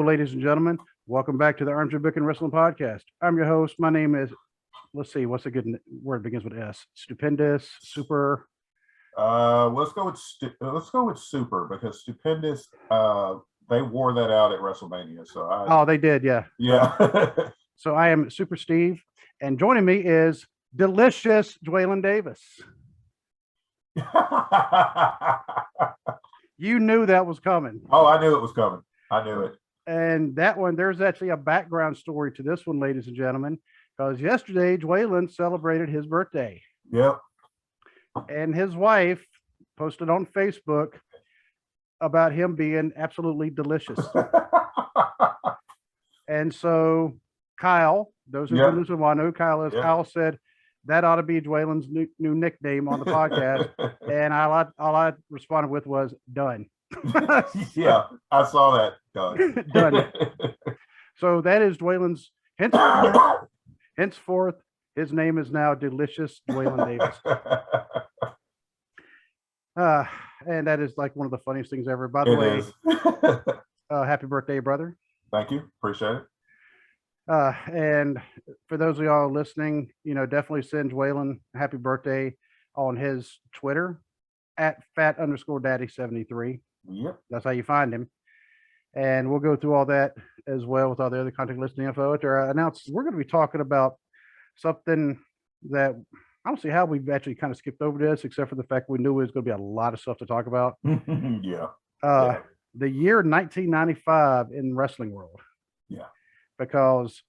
ladies and gentlemen. Welcome back to the Armchair Booking Wrestling Podcast. I'm your host. My name is, let's see, what's a good word begins with S? Stupendous, super. Let's go with super, because stupendous. They wore that out at WrestleMania. So they did, yeah. Yeah. So I am Super Steve, and joining me is delicious Dwaylon Davis. You knew that was coming. Oh, I knew it was coming. I knew it. And that one, there's actually a background story to this one, ladies and gentlemen, because yesterday Dwaylon celebrated his birthday. Yep. And his wife posted on Facebook about him being absolutely delicious. And so Kyle, those who know who I know Kyle is, Kyle said that ought to be Dwaylon's new nickname on the podcast. And all I responded with was done. Yeah, I saw that. Done. Done. So that is Dwaylon's henceforth. His name is now Delicious Dwaylon Davis. And that is like one of the funniest things ever. By the way, happy birthday, brother. Thank you. Appreciate it. And for those of y'all listening, definitely send Dwaylon a happy birthday on his Twitter at fat_daddy73. Yep. That's how you find him. And we'll go through all that as well with all the other contact listing info. After I announce, we're going to be talking about something that I don't see how we've actually kind of skipped over this, except for the fact we knew it was going to be a lot of stuff to talk about. Yeah. The year 1995 in wrestling world. Yeah. Because,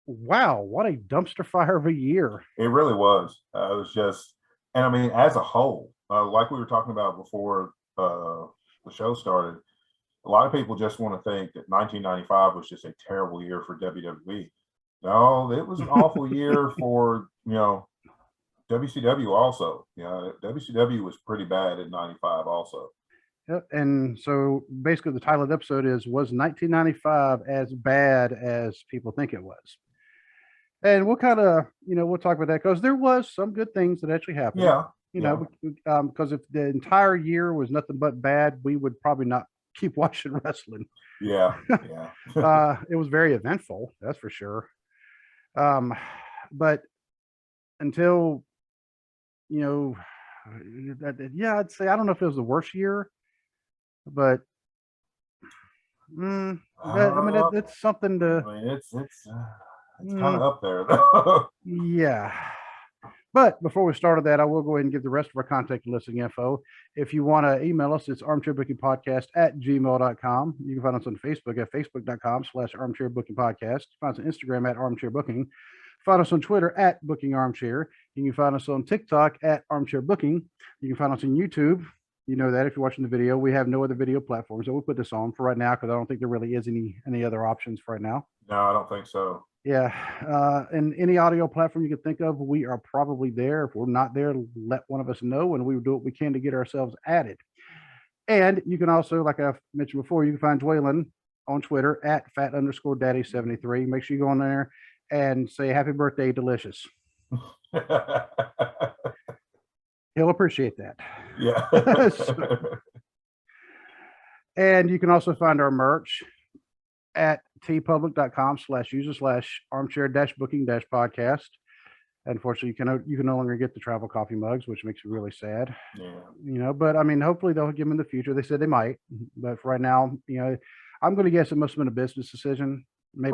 wow, what a dumpster fire of a year. It really was. It was just, and I mean, as a whole, like we were talking about before the show started, a lot of people just want to think that 1995 was just a terrible year for WWE. No, it was an awful year for, WCW also. WCW was pretty bad in 95 also. Yep. And so basically the title of the episode was 1995 as bad as people think it was? And we'll kind of, we'll talk about that because there was some good things that actually happened. Yeah. Because if the entire year was nothing but bad, we would probably not keep watching wrestling. Yeah. Yeah. It was very eventful, that's for sure. But until, I'd say, I don't know if it was the worst year, but it's something to. I mean, it's kind of up there, though. Yeah. But before we started that, I will go ahead and give the rest of our contact listing info. If you want to email us, it's armchairbookingpodcast@gmail.com. You can find us on Facebook at facebook.com/armchairbookingpodcast. Find us on Instagram at armchairbooking. Find us on Twitter at bookingarmchair. You can find us on TikTok at armchairbooking. You can find us on YouTube. You know that if you're watching the video. We have no other video platforms, so we'll put this on for right now because I don't think there really is any other options for right now. No, I don't think so. Yeah, and any audio platform you can think of, we are probably there. If we're not there, let one of us know, and we will do what we can to get ourselves added. And you can also, like I've mentioned before, you can find Dwaylon on Twitter at fat_daddy73. Make sure you go on there and say happy birthday, Delicious. He'll appreciate that. Yeah. And you can also find our merch at tpublic.com/user/armchair-booking-podcast. Unfortunately, you can no longer get the travel coffee mugs, which makes me really sad. Yeah. But I mean, hopefully they'll give them in the future. They said they might, but for right now, I'm going to guess it must have been a business decision. Maybe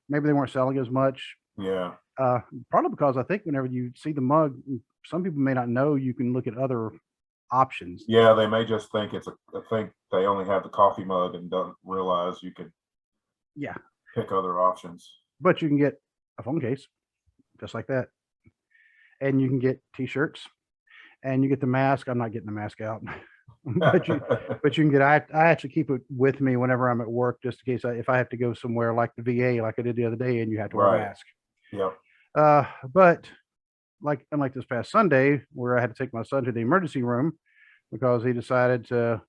they weren't selling as much. Yeah. Probably because I think whenever you see the mug, some people may not know you can look at other options. Yeah, they may just think I think they only have the coffee mug and don't realize you could pick other options. But you can get a phone case just like that. And you can get t-shirts and you get the mask. I'm not getting the mask out. but you can get I actually keep it with me whenever I'm at work just in case if I have to go somewhere like the VA like I did the other day and you have to wear a mask. Yeah. But unlike this past Sunday where I had to take my son to the emergency room because he decided to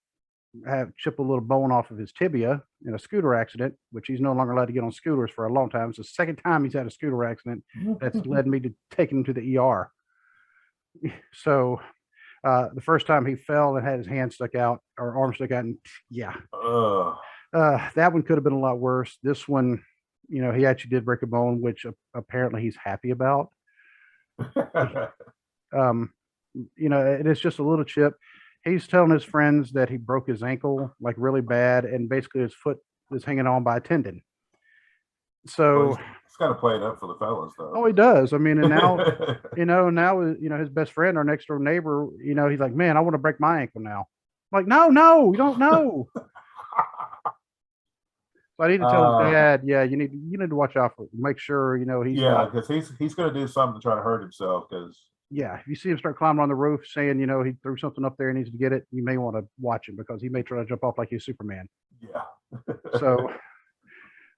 chip a little bone off of his tibia in a scooter accident, which he's no longer allowed to get on scooters for a long time. It's the second time he's had a scooter accident that's led me to taking him to the ER. So the first time he fell and had his hand stuck out or arm stuck out, and That one could have been a lot worse. This one, he actually did break a bone, which apparently he's happy about. Um, and it's just a little chip. He's telling his friends that he broke his ankle like really bad, and basically his foot is hanging on by a tendon. Well, So, he's got to play it up for the fellas, though. oh, he does. I mean, and now, his best friend, our next door neighbor, he's like, man, I want to break my ankle now. I'm like, no, you don't know. So I need to tell his dad, yeah, you need to watch out for, make sure, he's Yeah, not. because he's going to do something to try to hurt himself. Because Yeah, if you see him start climbing on the roof saying, he threw something up there and needs to get it, you may want to watch him because he may try to jump off like he's Superman. yeah, So,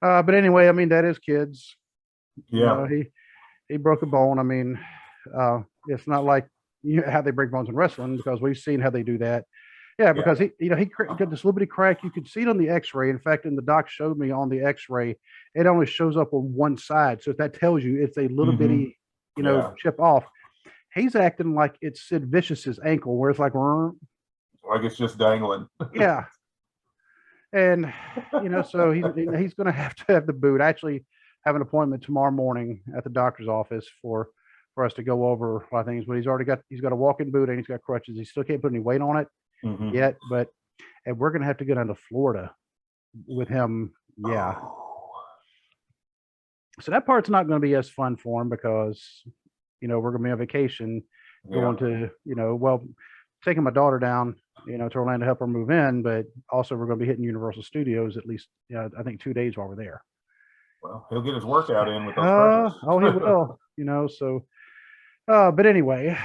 but anyway, I mean, that is kids. yeah, He broke a bone. I mean, it's not like how they break bones in wrestling because we've seen how they do that. Yeah, because he got this little bitty crack. You could see it on the X-ray. In fact, and the doc showed me on the X-ray, it only shows up on one side. So if that tells you it's a little bitty, chip off. He's acting like it's Sid Vicious's ankle, where it's like it's just dangling. Yeah, and so he's going to have the boot. I actually have an appointment tomorrow morning at the doctor's office for us to go over a lot of things. But he's got a walking boot and he's got crutches. He still can't put any weight on it yet, and we're going to have to go down to Florida with him. Yeah. So that part's not going to be as fun for him because, we're going to be on vacation going to, taking my daughter down, to Orlando to help her move in, but also we're going to be hitting Universal Studios at least, I think 2 days while we're there. Well, he'll get his workout in with those crutches. Oh, he will, so, but anyway,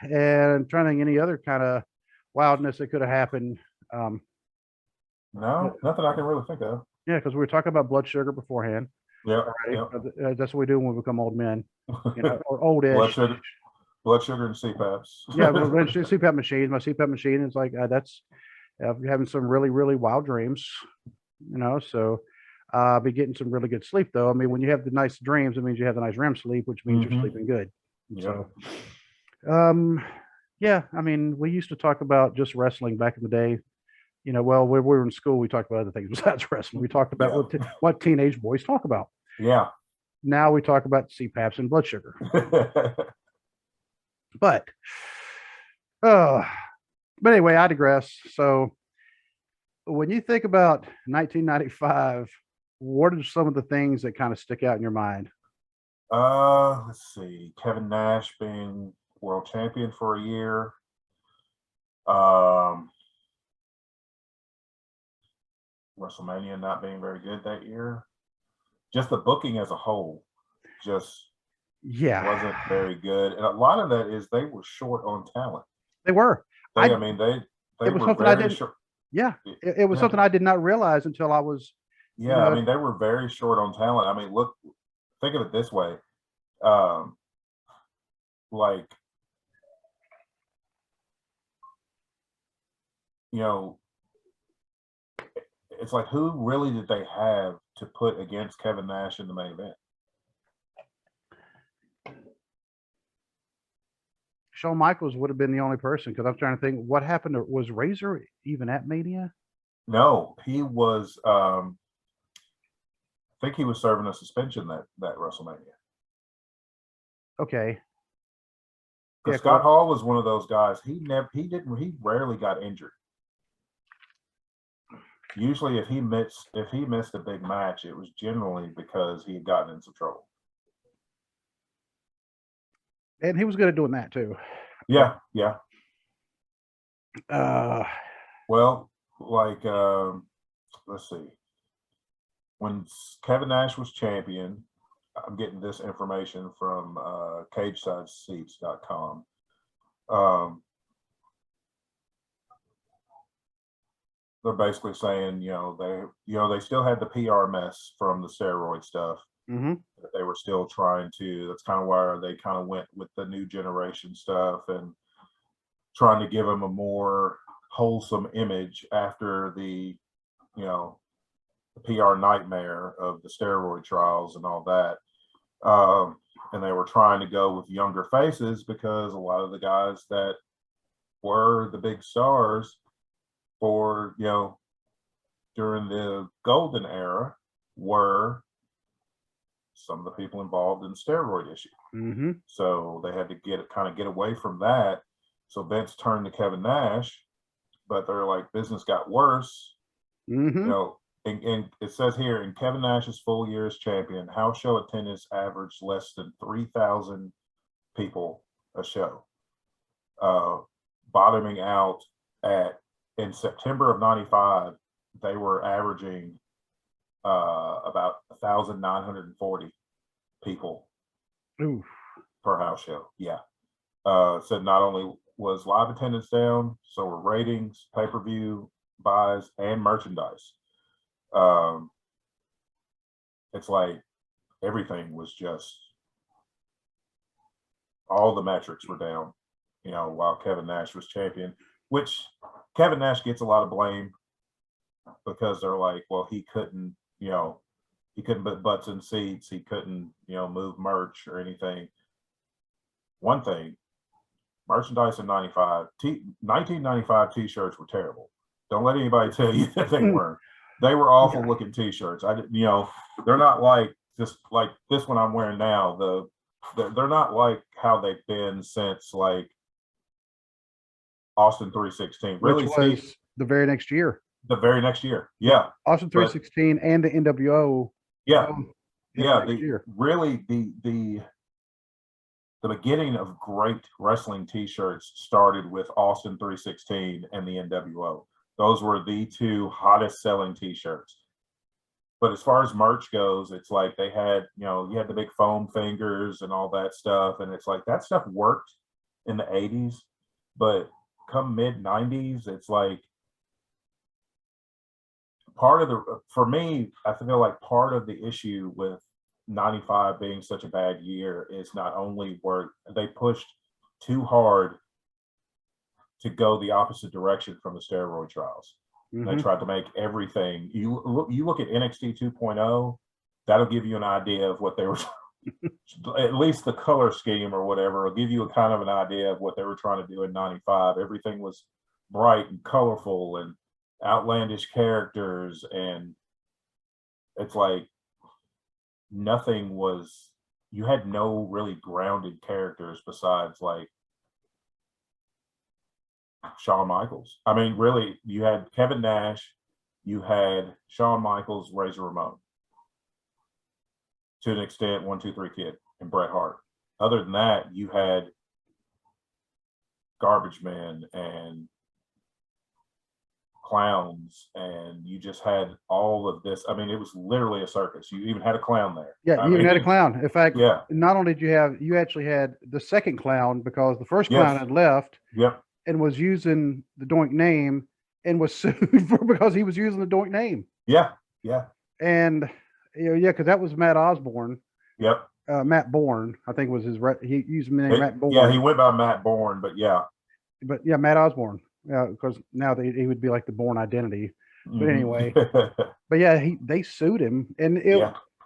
and I'm trying to think any other kind of wildness that could have happened. No, nothing I can really think of. Yeah, because we were talking about blood sugar beforehand. Yeah, right? That's what we do when we become old men, or old-ish. Blood sugar and CPAPs. Yeah, CPAP machines. My CPAP machine is like that's having some really, really wild dreams. So I'll be getting some really good sleep though. I mean, when you have the nice dreams, it means you have the nice REM sleep, which means you're sleeping good. Yeah. So, yeah. I mean, we used to talk about just wrestling back in the day. Well, when we were in school, we talked about other things besides wrestling. We talked about what teenage boys talk about. Yeah. Now we talk about CPAPs and blood sugar. But anyway, I digress. So when you think about 1995, what are some of the things that kind of stick out in your mind? Let's see. Kevin Nash being world champion for a year. WrestleMania not being very good that year. Just the booking as a whole just wasn't very good. And a lot of that is they were short on talent. They were. They it was were something very short. Yeah. It was something I did not realize until I was. Yeah, I mean, they were very short on talent. I mean, look, think of it this way. Like, it's like, who really did they have to put against Kevin Nash in the main event? Shawn Michaels would have been the only person because I'm trying to think what happened. Was Razor even at Mania? No, he was. I think he was serving a suspension that WrestleMania. Okay. Scott Hall was one of those guys. He rarely got injured. Usually, if he missed a big match, it was generally because he had gotten in some trouble. And he was good at doing that too. Yeah. Well, like, let's see. When Kevin Nash was champion, I'm getting this information from CagesideSeats.com. They're basically saying, they still had the PR mess from the steroid stuff. That they were still trying to. That's kind of why they kind of went with the new generation stuff and trying to give them a more wholesome image after the PR nightmare of the steroid trials and all that. And they were trying to go with younger faces because a lot of the guys that were the big stars for, during the golden era were some of the people involved in the steroid issue. Mm-hmm. So they had to get away from that. So Vince turned to Kevin Nash, but they're like, business got worse. Mm-hmm. You know, and it says here, in Kevin Nash's full year as champion, house show attendance averaged less than 3,000 people a show, bottoming out in September of '95, they were averaging about 1,940 people Ooh. per house show. Yeah. Said not only was live attendance down, so were ratings, pay-per-view buys, and merchandise. It's like everything was just, all the metrics were down, you know, while Kevin Nash was champion, which Kevin Nash gets a lot of blame because they're like, well, he couldn't put butts in seats. He couldn't, move merch or anything. One thing, merchandise in 1995 t-shirts were terrible. Don't let anybody tell you that they weren't. They were awful looking t-shirts. They're not like just like this one I'm wearing now. They're not like how they've been since like Austin 316. Really, which was the very next year. The very next year, yeah. Austin 316 and the NWO. Yeah, year. Really, the beginning of great wrestling t-shirts started with Austin 316 and the NWO. Those were the two hottest selling t-shirts. But as far as merch goes, it's like they had, you had the big foam fingers and all that stuff. And it's like that stuff worked in the 80s. But come mid 90s, it's like for me, I feel like part of the issue with 95 being such a bad year is not only were they pushed too hard to go the opposite direction from the steroid trials. Mm-hmm. They tried to make everything. You look at NXT 2.0, that'll give you an idea of what they were. At least the color scheme or whatever will give you a kind of an idea of what they were trying to do in 95. Everything was bright and colorful and outlandish characters, and it's like nothing was. You had no really grounded characters besides like Shawn Michaels. I mean, really, you had Kevin Nash, you had Shawn Michaels, Razor Ramon, to an extent, 1, 2, 3 Kid, and Bret Hart. Other than that, you had Garbage Man and clowns, and you just had all of this. I mean, it was literally a circus. You even had a clown there. Yeah, you even had a clown. In fact, not only did you actually had the second clown, because the first clown had left. Yep. And was using the Doink name and was sued because he was using the Doink name. Yeah, yeah. And because that was Matt Osborne. Yep. Matt Bourne, I think was his. He used the name Matt Bourne. Yeah, he went by Matt Bourne, but yeah. But yeah, Matt Osborne. Yeah, because now he would be like the Bourne identity. But anyway, but yeah, they sued him, and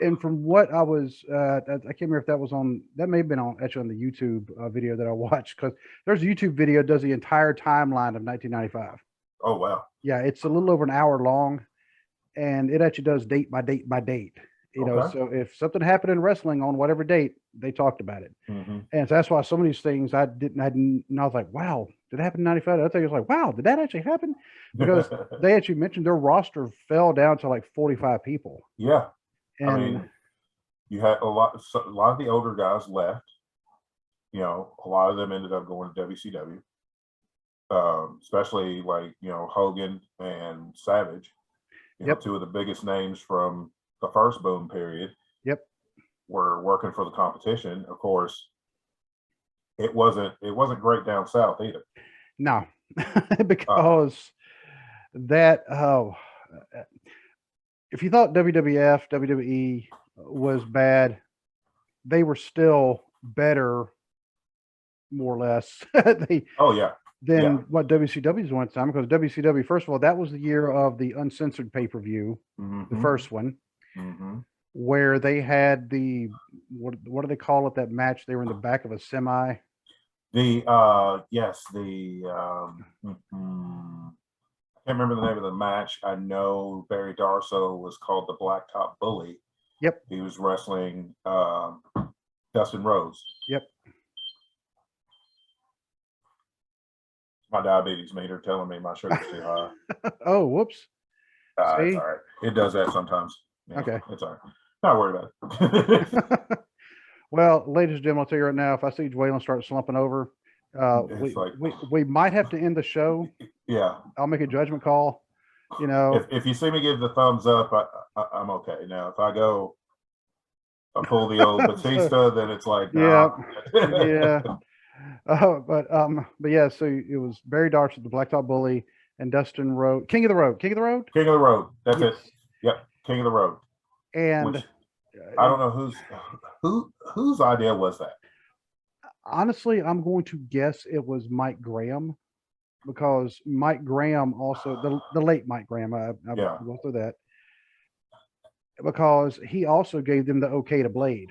and from what I was, I can't remember if that was on. That may have been on the YouTube video that I watched, because there's a YouTube video that does the entire timeline of 1995. Oh wow! Yeah, it's a little over an hour long, and it actually does date by date by date. So if something happened in wrestling on whatever date, they talked about it. Mm-hmm. And so that's why some of these things I was like, wow, did it happen in 95? I think it was like, wow, did that actually happen? Because they actually mentioned their roster fell down to like 45 people. Yeah. And I mean, you had a lot of the older guys left. A lot of them ended up going to WCW, especially like Hogan and Savage. Two of the biggest names from the first boom period. Yep. Were working for the competition. Of course, it wasn't great down south either. No, because if you thought WWF, WWE was bad, they were still better, more or less. Than what WCW's one time, because WCW, first of all, that was the year of the uncensored pay-per-view, the first one, where they had the what do they call it? That match, they were in the back of a semi. Can't remember the name of the match. I know Barry Darsow was called the Blacktop Bully. Yep. He was wrestling Dustin Rhodes. Yep. My diabetes meter telling me my sugar's too high. Oh, whoops. It's all right. It does that sometimes. Yeah, Okay. It's all right. Not worried about it. Well, ladies and gentlemen, I'll tell you right now, if I see Dwayne start slumping over, we might have to end the show. Yeah. I'll make a judgment call. You know, if you see me give the thumbs up, I'm okay. Now, if I pull the old Batista, then it's like, nah. Yeah. But yeah, so it was Barry Darsow, the Blacktop Bully, and Dustin Rhodes, King of the Road. That's Yes. it. Yep, King of the Road. And which, I don't know whose idea was that. Honestly, I'm going to guess it was Mike Graham, because Mike Graham also the late Mike Graham. I Yeah. will go through that, because he also gave them the okay to Blade.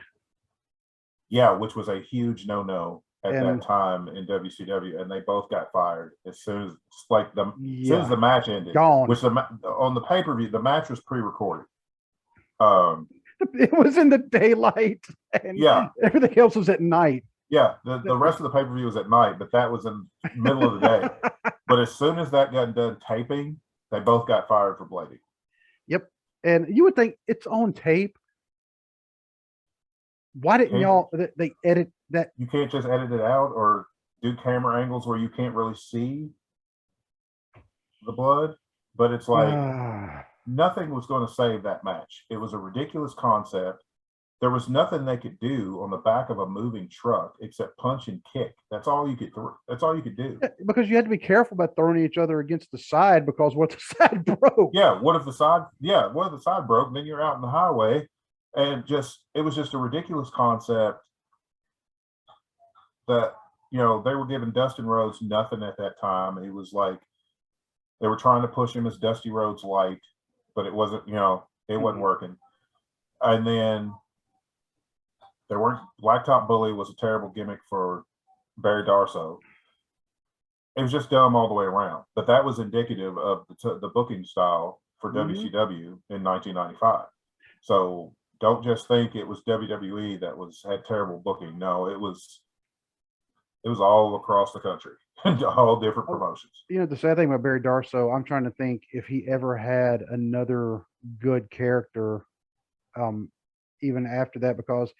Yeah, which was a huge no-no at that time in WCW, and they both got fired as soon as as soon as the match ended. Gone. Which on the pay-per-view, the match was pre-recorded. It was in the daylight, and everything else was at night. Yeah, the rest of the pay-per-view was at night, but that was in the middle of the day. But as soon as that got done taping, they both got fired for blading. Yep. And you would think it's on tape. Why didn't they edit that? You can't just edit it out or do camera angles where you can't really see the blood. But it's like nothing was going to save that match. It was a ridiculous concept. There was nothing they could do on the back of a moving truck except punch and kick. That's all you could That's all you could do. Because you had to be careful about throwing each other against the side, because what if the side broke? Yeah, what if the side broke? And then you're out in the highway, and it was just a ridiculous concept that, they were giving Dustin Rhodes nothing at that time. It was like they were trying to push him as Dusty Rhodes Light, but it wasn't, it wasn't working. And then Blacktop Bully was a terrible gimmick for Barry Darsow. It was just dumb all the way around. But that was indicative of the booking style for WCW in 1995. So don't just think it was WWE that had terrible booking. No, it was all across the country, all different promotions. The sad thing about Barry Darsow, I'm trying to think if he ever had another good character, even after that, because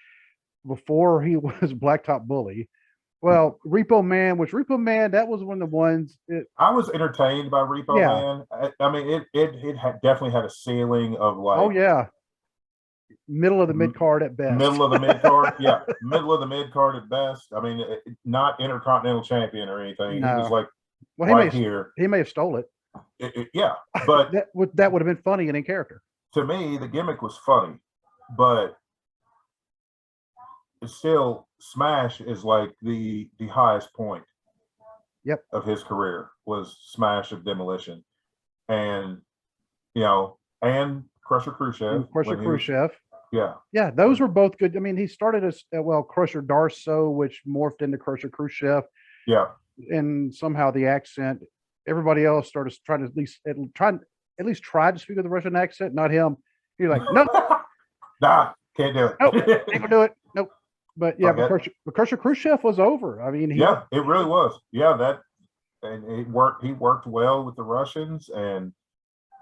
before he was Blacktop Bully, well, Repo Man, that was one of the ones. I was entertained by Repo Man. I mean, it definitely had a ceiling of like. Oh yeah. Middle of the mid card at best. Middle of the mid card, yeah. Middle of the mid card at best. I mean, not Intercontinental Champion or anything. No. He was like here. He may have stole it. Yeah, but that would have been funny and in character. To me, the gimmick was funny, but it's still Smash is like the highest point. Yep. Of his career was Smash of Demolition, and and Crusher Khrushchev. Yeah, those were both good. I mean, he started as Crusher Darsow, which morphed into Crusher Khrushchev. Yeah, and somehow the accent. Everybody else started trying to at least try to speak with a Russian accent. Not him. He's like, nope, nah, can't do it. Nope, ain't gonna do it. Nope. But yeah, but Crusher Khrushchev was over. I mean, it really was. Yeah, and it worked. He worked well with the Russians, and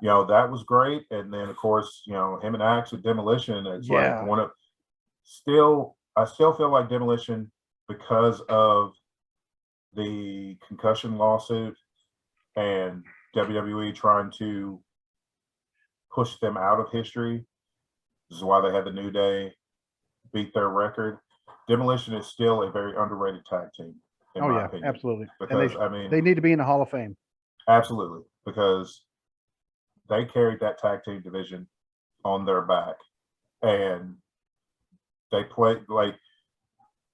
that was great. And then of course, him and Axe with Demolition. It's like one of. I still feel like Demolition, because of the concussion lawsuit and WWE trying to push them out of history. This is why they had the New Day beat their record. Demolition is still a very underrated tag team, in my opinion. Absolutely. Because they need to be in the Hall of Fame. Absolutely, because they carried that tag team division on their back, and they played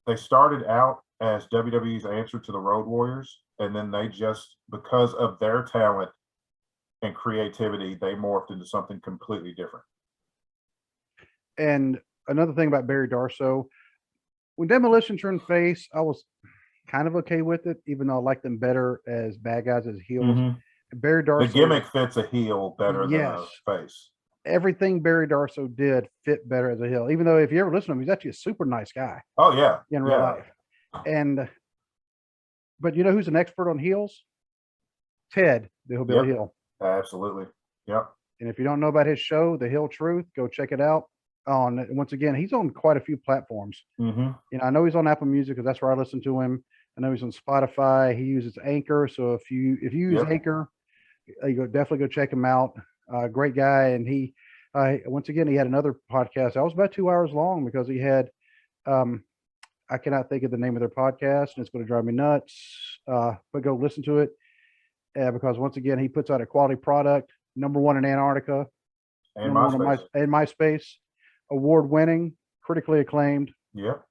they started out as WWE's answer to the Road Warriors, and then they just, because of their talent and creativity, they morphed into something completely different. And another thing about Barry Darsow, when Demolition turned face, I was kind of okay with it, even though I liked them better as bad guys, as heels. Barry The Darso, gimmick fits a heel better than yes, a face. everything Barry Darso did fit better as a heel. Even though if you ever listen to him, he's actually a super nice guy Oh yeah, in real life. And but you know who's an expert on heels? Ted, the Hillbilly Heel. Absolutely. Yep. And if you don't know about his show, The Hill Truth, go check it out. Once again, he's on quite a few platforms. Mm-hmm. You know, I know he's on Apple Music because that's where I listen to him. I know he's on Spotify. He uses Anchor, so if you use Anchor, you definitely go check him out. Great guy, and he once again he had another podcast. That was about 2 hours long because he had I cannot think of the name of their podcast, and it's going to drive me nuts. But go listen to it because once again he puts out a quality product. #1 in Antarctica, And #1 in MySpace, award-winning, critically acclaimed. Yep.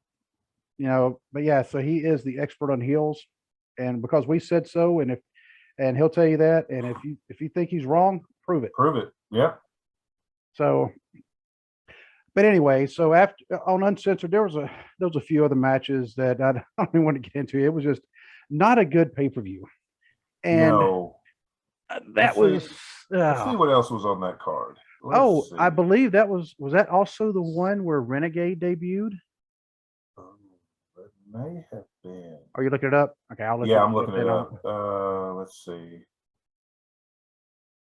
You know, but yeah, so he is the expert on heels, and because we said so, and he'll tell you that, and if you think he's wrong, prove it. Prove it. Yep. So, but anyway, so after on Uncensored, there was a few other matches that I don't even want to get into. It was just not a good pay-per-view, and No. that Let's see what else was on that card. Let's see. I believe that was that also the one where Renegade debuted? It may have been. Are you looking it up? Okay, I'm looking it up. Let's see.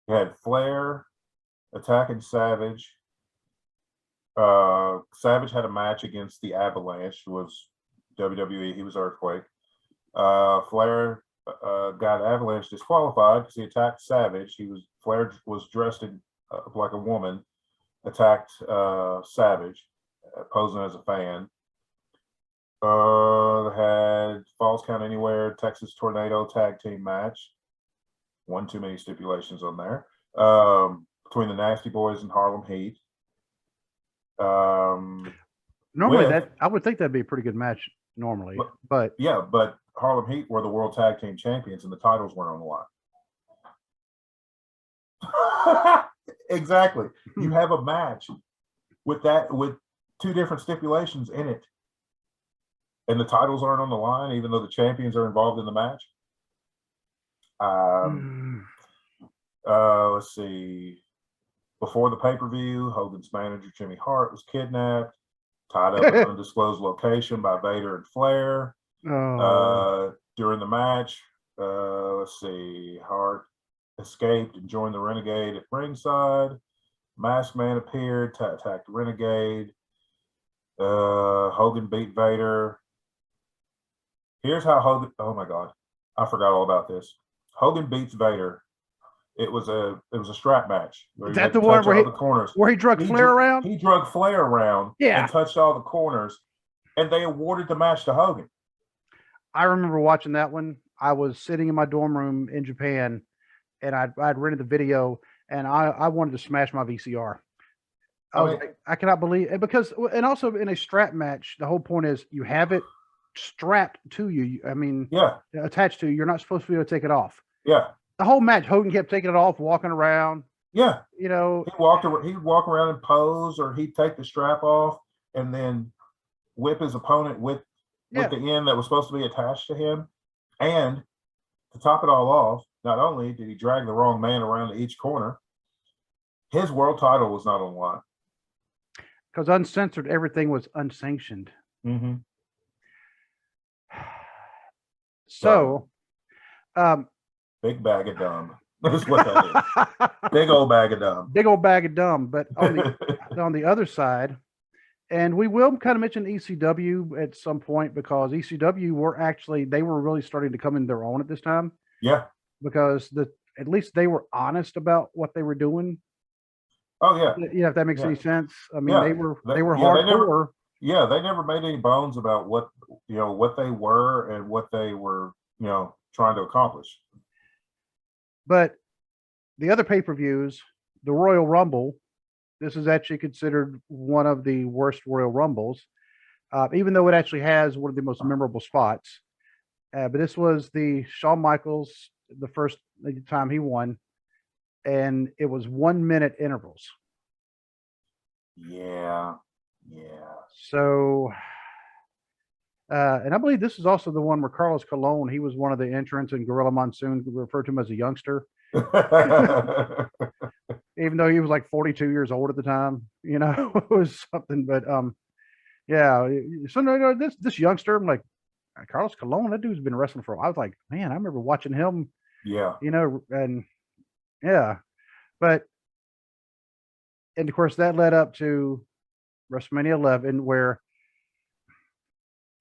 You had Flair attacking Savage. Savage had a match against the Avalanche, who was WWE. He was Earthquake. Flair got Avalanche disqualified because he attacked Savage. Flair was dressed in like a woman, attacked Savage, posing as a fan. Had Falls Count Anywhere, Texas Tornado tag team match. One too many stipulations on there. Between the Nasty Boys and Harlem Heat. Normally, I would think that'd be a pretty good match normally, but Harlem Heat were the World Tag Team Champions, and the titles weren't on the line. Exactly. You have a match with two different stipulations in it, and the titles aren't on the line, even though the champions are involved in the match. Let's see. Before the pay-per-view, Hogan's manager, Jimmy Hart, was kidnapped, tied up in an undisclosed location by Vader and Flair. During the match, let's see, Hart escaped and joined the Renegade at ringside. Masked Man appeared, attacked Renegade. Hogan beat Vader. Here's how Hogan, oh my God, I forgot all about this. Hogan beats Vader. It was a strap match. Is that the one where he drug Flair around? He drug Flair around and touched all the corners, and they awarded the match to Hogan. I remember watching that one. I was sitting in my dorm room in Japan, and I'd rented the video, and I wanted to smash my VCR. I cannot believe it because, and also in a strap match, the whole point is you have it strapped to you. I mean, attached to you. You're not supposed to be able to take it off. Yeah. The whole match, Hogan kept taking it off, walking around. Yeah. You know, he'd walk around and pose, or he'd take the strap off and then whip his opponent with the end that was supposed to be attached to him. And to top it all off, not only did he drag the wrong man around to each corner, his world title was not on the line. Because Uncensored, everything was unsanctioned. Mm-hmm. So, big bag of dumb. That's what that is. Big old bag of dumb. Big old bag of dumb. But on the other side, and we will kind of mention ECW at some point because ECW they were really starting to come in their own at this time. Yeah. Because at least they were honest about what they were doing. Oh yeah. You know, if that makes any sense. I mean, they were hardcore. They never made any bones about what they were and what they were, trying to accomplish. But the other pay-per-views, the Royal Rumble, this is actually considered one of the worst Royal Rumbles, even though it actually has one of the most memorable spots. But this was the Shawn Michaels, the first time he won, and it was 1 minute intervals. Yeah. So And I believe this is also the one where Carlos Colon, he was one of the entrants, and Gorilla Monsoon referred to him as a youngster, even though he was like 42 years old at the time. It was something. But yeah. So no, this youngster, I'm like, Carlos Colon, that dude's been wrestling for a while. I was like, man, I remember watching him. Yeah. And yeah, but and of course that led up to WrestleMania 11, where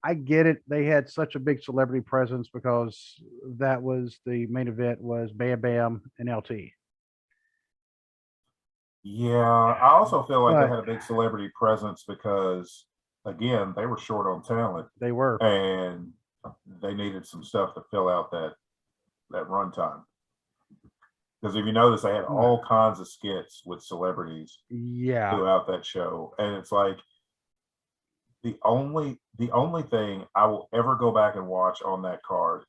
I get it. They had such a big celebrity presence because that was the main event, was Bam Bam and LT. Yeah. I also feel like they But had a big celebrity presence because, again, they were short on talent they were. and they needed some stuff to fill out that runtime. Because if you notice, they had all kinds of skits with celebrities Yeah. throughout that show, and it's like the only thing I will ever go back and watch on that card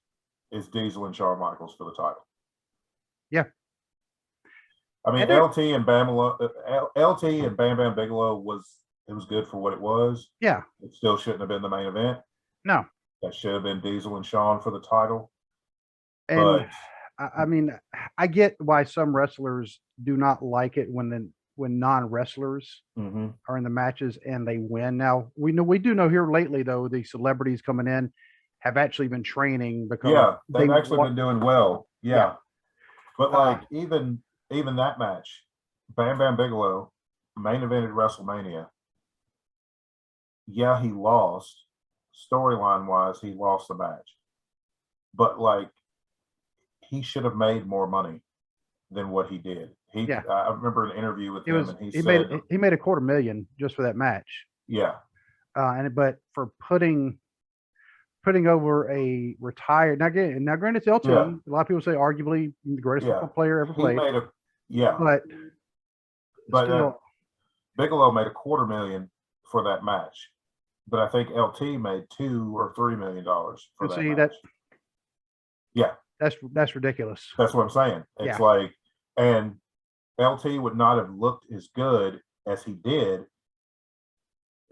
is Diesel and Shawn Michaels for the title. Yeah. I mean, LT and Bam Bam Bigelow was good for what it was. Yeah. It still shouldn't have been the main event. No. That should have been Diesel and Shawn for the title. And I mean, I get why some wrestlers do not like it when non-wrestlers are in the matches and they win. Now we do know here lately, though, the celebrities coming in have actually been training because they've actually been doing well. Yeah. But like even that match, Bam Bam Bigelow main evented WrestleMania. Yeah, he lost. Storyline wise, he lost the match. But like, he should have made more money than what he did. I remember an interview with him, and he said he made $250,000 just for that match. Yeah. But for putting over a retired, now granted it's LT. A lot of people say arguably the greatest football player ever played. But Bigelow made $250,000 for that match, but I think LT made $2 or $3 million for that match. That's ridiculous. That's what I'm saying. It's like, and LT would not have looked as good as he did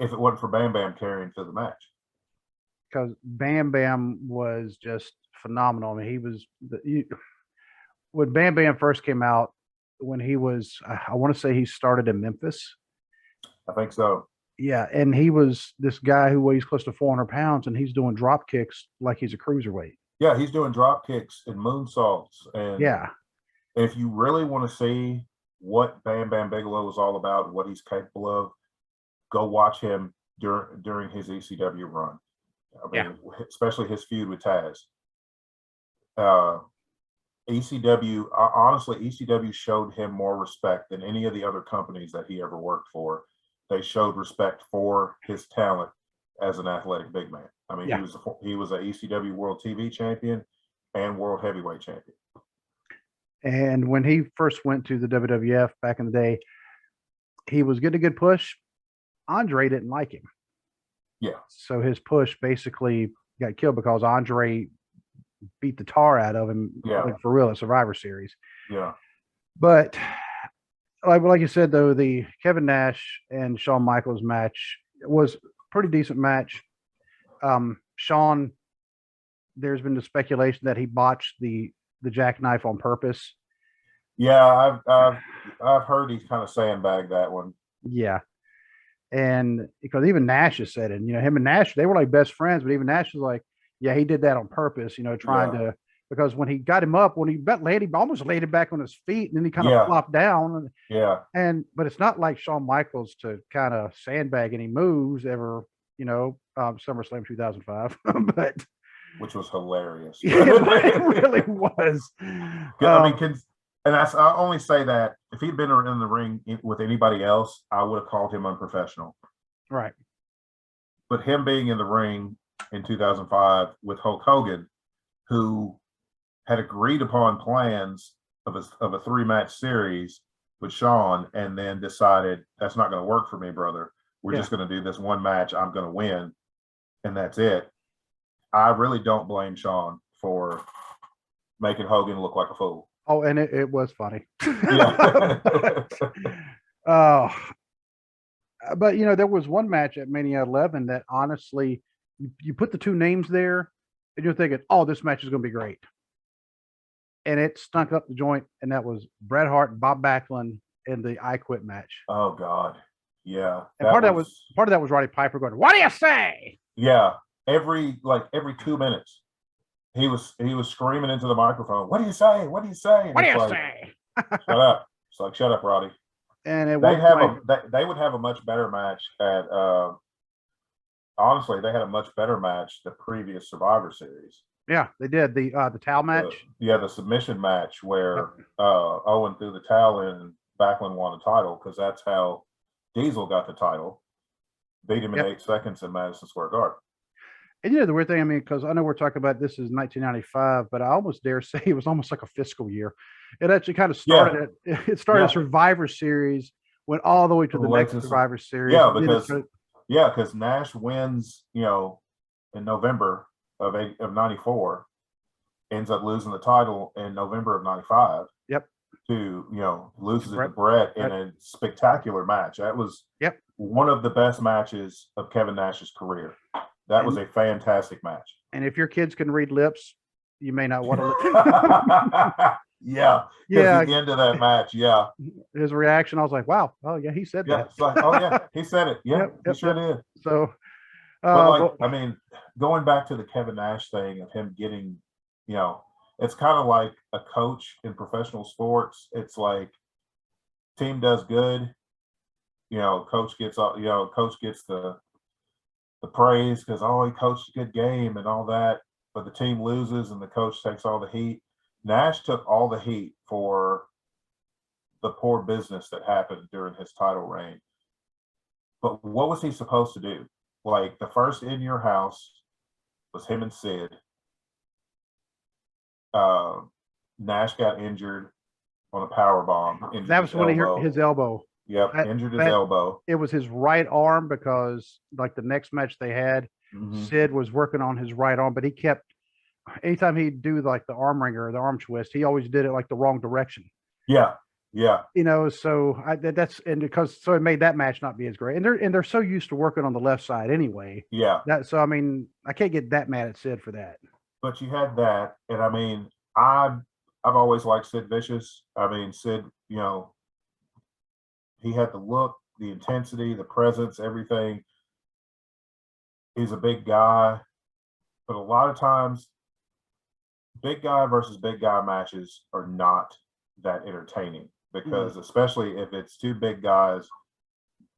if it wasn't for Bam Bam carrying through the match. Because Bam Bam was just phenomenal. I mean, he was when Bam Bam first came out, when he was, I want to say he started in Memphis. I think so. Yeah, and he was this guy who weighs close to 400 pounds, and he's doing drop kicks like he's a cruiserweight. Yeah, he's doing drop kicks and moonsaults. And if you really want to see what Bam Bam Bigelow is all about, what he's capable of, go watch him during his ECW run. I mean, especially his feud with Taz. ECW, honestly, ECW showed him more respect than any of the other companies that he ever worked for. They showed respect for his talent as an athletic big man. I mean, he was a ECW World TV Champion and World Heavyweight Champion. And when he first went to the WWF back in the day, he was getting a good push. Andre didn't like him. Yeah. So his push basically got killed because Andre beat the tar out of him, like for real, at Survivor Series. Yeah. But like you said, though, the Kevin Nash and Shawn Michaels match was a pretty decent match. Shawn, there's been the speculation that he botched the jackknife on purpose. Yeah, I've heard he's kind of sandbagged that one. Yeah. And because even Nash has said it, him and Nash, they were like best friends, but even Nash was like, yeah, he did that on purpose, trying to, because when he got him up, when he almost laid him back on his feet, and then he kind of flopped down. But it's not like Shawn Michaels to kind of sandbag any moves ever, SummerSlam 2005, but which was hilarious. It really was. I mean, and I only say that if he'd been in the ring with anybody else, I would have called him unprofessional. Right. But him being in the ring in 2005 with Hulk Hogan, who had agreed upon plans of a 3-match series with Shawn, and then decided that's not going to work for me, brother. We're just going to do this one match. I'm going to win, and that's it. I really don't blame Shawn for making Hogan look like a fool. Oh, and it was funny. But there was one match at Mania 11 that honestly you put the two names there, and you're thinking, oh, this match is going to be great, and it stunk up the joint, and that was Bret Hart and Bob Backlund in the I Quit match. Oh God, yeah. And part of that was Roddy Piper going, "What do you say?" Yeah, every 2 minutes, he was screaming into the microphone. What do you say? What do you say? And what do you like, say? Shut up! It's like, shut up, Roddy. And at They one have point, they would have a much better match at. Honestly, they had a much better match the previous Survivor Series. yeah, they did the towel match. The submission match where Owen threw the towel in and Backlund won the title, because that's how Diesel got the title. Beat him in 8 seconds in Madison Square Garden. And the weird thing, I mean, because I know we're talking about this is 1995, but I almost dare say it was almost like a fiscal year. It actually kind of started. It started Survivor Series, went all the way to the next Survivor Series. Yeah, because Nash wins, in November of 94, ends up losing the title in November of 95. Yep. To loses it to Bret in a spectacular match. That was one of the best matches of Kevin Nash's career. That was a fantastic match. And if your kids can read lips, you may not want to. Yeah. The end of that match. Yeah. His reaction, I was like, wow. Oh yeah, he said that. It's like, oh yeah, he said it. Yeah, he sure did. So, but I mean, going back to the Kevin Nash thing of him getting, it's kind of like a coach in professional sports. It's like team does good, coach gets the praise because he coached a good game and all that, but the team loses and the coach takes all the heat. Nash took all the heat for the poor business that happened during his title reign. But what was he supposed to do? Like, the first In Your House was him and Sid. Nash got injured on a power bomb. That was when he hurt his elbow. Yep, injured his elbow. It was his right arm, because like the next match they had, Sid was working on his right arm, but he kept, anytime he'd do like the arm wringer or the arm twist, he always did it like the wrong direction. Yeah. So so it made that match not be as great. And they're so used to working on the left side anyway. Yeah. So I mean, I can't get that mad at Sid for that. But you had that, and I mean, I've always liked Sid Vicious. I mean, Sid, he had the look, the intensity, the presence, everything. He's a big guy, but a lot of times, big guy versus big guy matches are not that entertaining, because especially if it's two big guys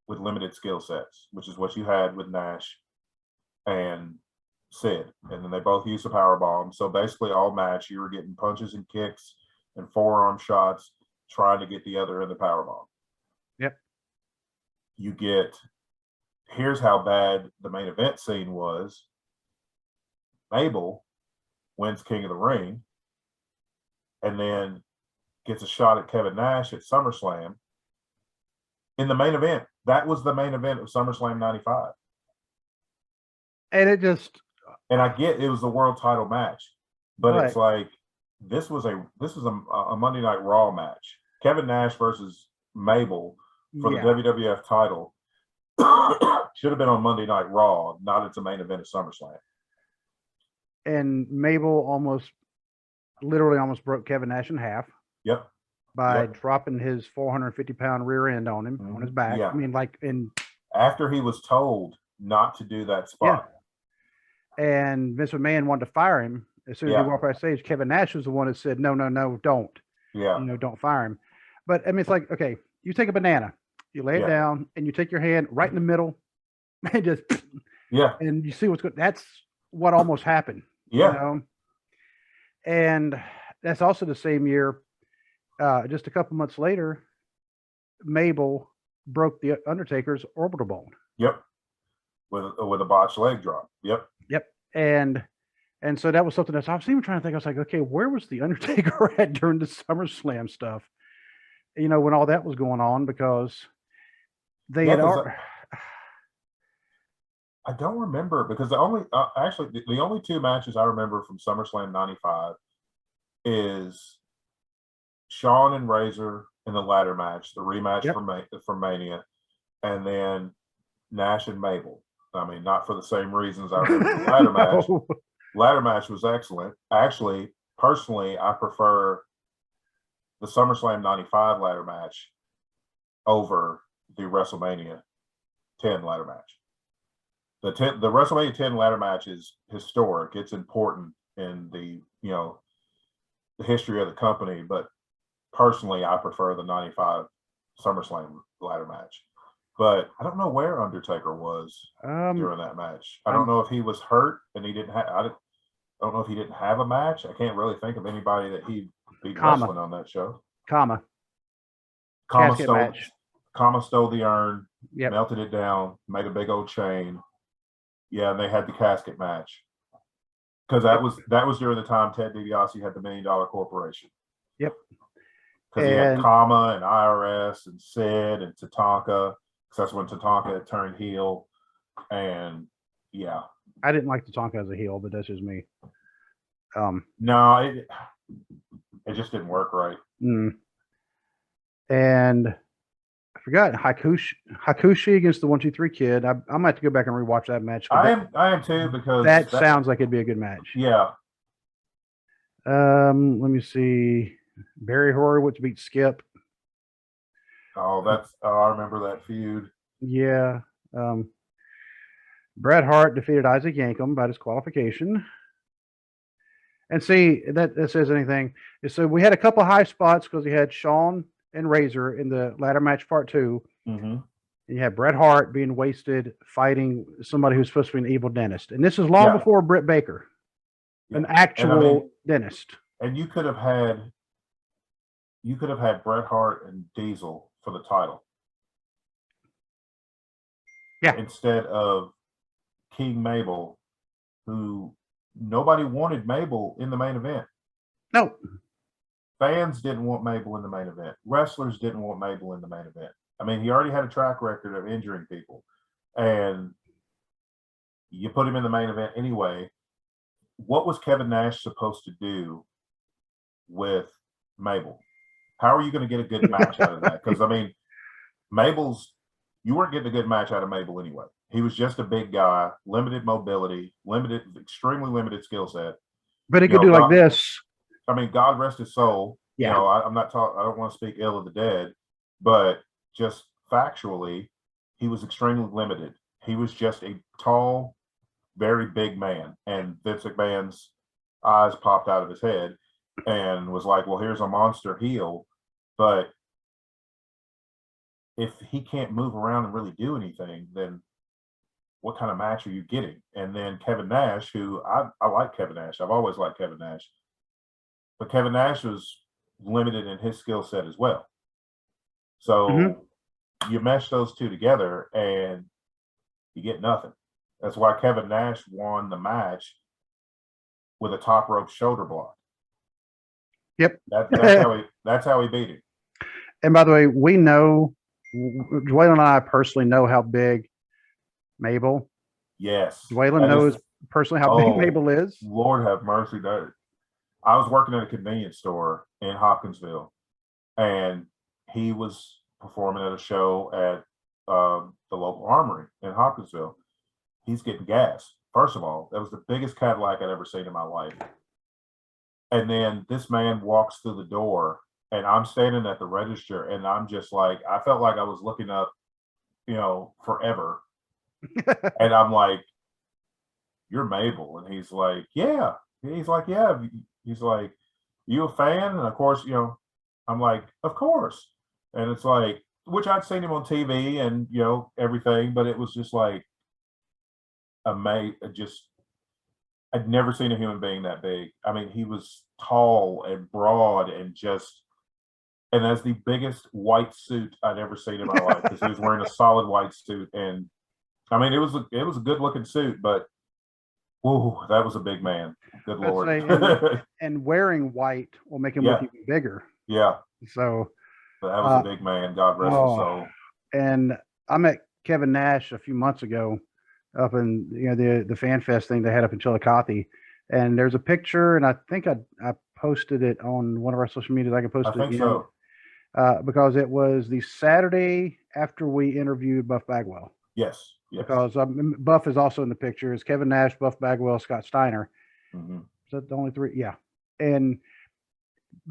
with limited skill sets, which is what you had with Nash and Sid, and then they both used a power bomb. So basically, all match you were getting punches and kicks and forearm shots, trying to get the other in the power bomb. Yep. Here's how bad the main event scene was. Mabel wins King of the Ring, and then gets a shot at Kevin Nash at SummerSlam in the main event. That was the main event of SummerSlam 95. And it just, and I get it was a world title match, but it's like, this was a Monday Night Raw match. Kevin Nash versus Mabel for the WWF title should have been on Monday Night Raw, not at the main event of SummerSlam. And Mabel literally almost broke Kevin Nash in half. Yep. By dropping his 450-pound rear end on him, on his back. Yeah. I mean, after he was told not to do that spot. Yeah. And Vince McMahon wanted to fire him. As soon as he walked off stage, Kevin Nash was the one that said, no, don't. Yeah. Don't fire him. But I mean, it's like, okay, you take a banana, you lay it down, and you take your hand right in the middle, and just and you see what's good. That's what almost happened. Yeah. And that's also the same year. Just a couple months later, Mabel broke the Undertaker's orbital bone. Yep. With a botched leg drop. Yep. And so that was something I was even trying to think. I was like, okay, where was the Undertaker at during the SummerSlam stuff? When all that was going on, because they had. I don't remember, because the only two matches I remember from SummerSlam 95 is Shawn and Razor in the ladder match, the rematch for Mania, and then Nash and Mabel. I mean, not for the same reasons I remember the ladder match. No. Ladder match was excellent. Actually, personally, I prefer the SummerSlam 95 ladder match over the WrestleMania 10 ladder match. The WrestleMania 10 ladder match is historic. It's important in the the history of the company, but personally, I prefer the 95 SummerSlam ladder match. But I don't know where Undertaker was during that match. I don't know if he was hurt and he didn't have. I don't know if he didn't have a match. I can't really think of anybody that he'd be wrestling on that show. Kama stole the urn, yep. melted it down, made a big old chain. Yeah, and they had the casket match because that was during the time Ted DiBiase had the $1 Million Corporation. Yep. Because he had Kama and IRS and Sid and Tatanka. Because that's when Tatanka had turned heel, and yeah, I didn't like Tatanka as a heel, but that's just me. No, it just didn't work right. And I forgot Hakushi against the 1-2-3 Kid. I might have to go back and rewatch that match. I am too, because that sounds like it'd be a good match. Yeah. Let me see. Barry Horowitz beat Skip. Oh, I remember that feud. Yeah. Bret Hart defeated Isaac Yankem by disqualification. And see, that says anything. So we had a couple high spots because you had Shawn and Razor in the ladder match part 2. Mm-hmm. And you had Bret Hart being wasted fighting somebody who's supposed to be an evil dentist. And this is long before Britt Baker, an actual dentist. And you could have had Bret Hart and Diesel for the title. Yeah. Instead of King Mabel, who nobody wanted Mabel in the main event. No. Fans didn't want Mabel in the main event. Wrestlers didn't want Mabel in the main event. I mean, he already had a track record of injuring people. And you put him in the main event anyway. What was Kevin Nash supposed to do with Mabel? How are you going to get a good match out of that? Because, I mean, you weren't getting a good match out of Mabel anyway. He was just a big guy, limited mobility, extremely limited skill set. But he could do like this. I mean, God rest his soul. Yeah. You know, I don't want to speak ill of the dead, but just factually, he was extremely limited. He was just a tall, very big man. And Vince McMahon's eyes popped out of his head and was like, well, here's a monster heel. But if he can't move around and really do anything, then what kind of match are you getting? And then Kevin Nash, who I like Kevin Nash. I've always liked Kevin Nash. But Kevin Nash was limited in his skill set as well. So you mesh those two together and you get nothing. That's why Kevin Nash won the match with a top rope shoulder block. Yep. That's how he beat him. And by the way, we know, Dwayne and I personally know how big Mabel. Yes. Dwayne knows personally how big Mabel is. Lord have mercy. I was working at a convenience store in Hopkinsville, and he was performing at a show at the local armory in Hopkinsville. He's getting gas. First of all, that was the biggest Cadillac I'd ever seen in my life. And then this man walks through the door, and I'm standing at the register, and I'm just like, I felt like I was looking up, forever. And I'm like, you're Mabel. And he's like, yeah. He's like, yeah. He's like, you a fan? And of course, I'm like, of course. And it's like, which I'd seen him on TV and, everything, but it was just like, I'd never seen a human being that big. I mean, he was tall and broad and that's the biggest white suit I'd ever seen in my life, because he was wearing a solid white suit. And I mean, it was a good looking suit, but whoa, that was a big man. Good Lord. And wearing white will make him look even bigger. Yeah. So that was a big man. God rest his soul. And I met Kevin Nash a few months ago up in the Fan Fest thing they had up in Chillicothe, and there's a picture, and I think I posted it on one of our social medias. I can post it again. Because it was the Saturday after we interviewed Buff Bagwell. Yes. Yes. because Buff is also in the picture. It's Kevin Nash, Buff Bagwell, Scott Steiner. Mm-hmm. Is that the only three? Yeah. And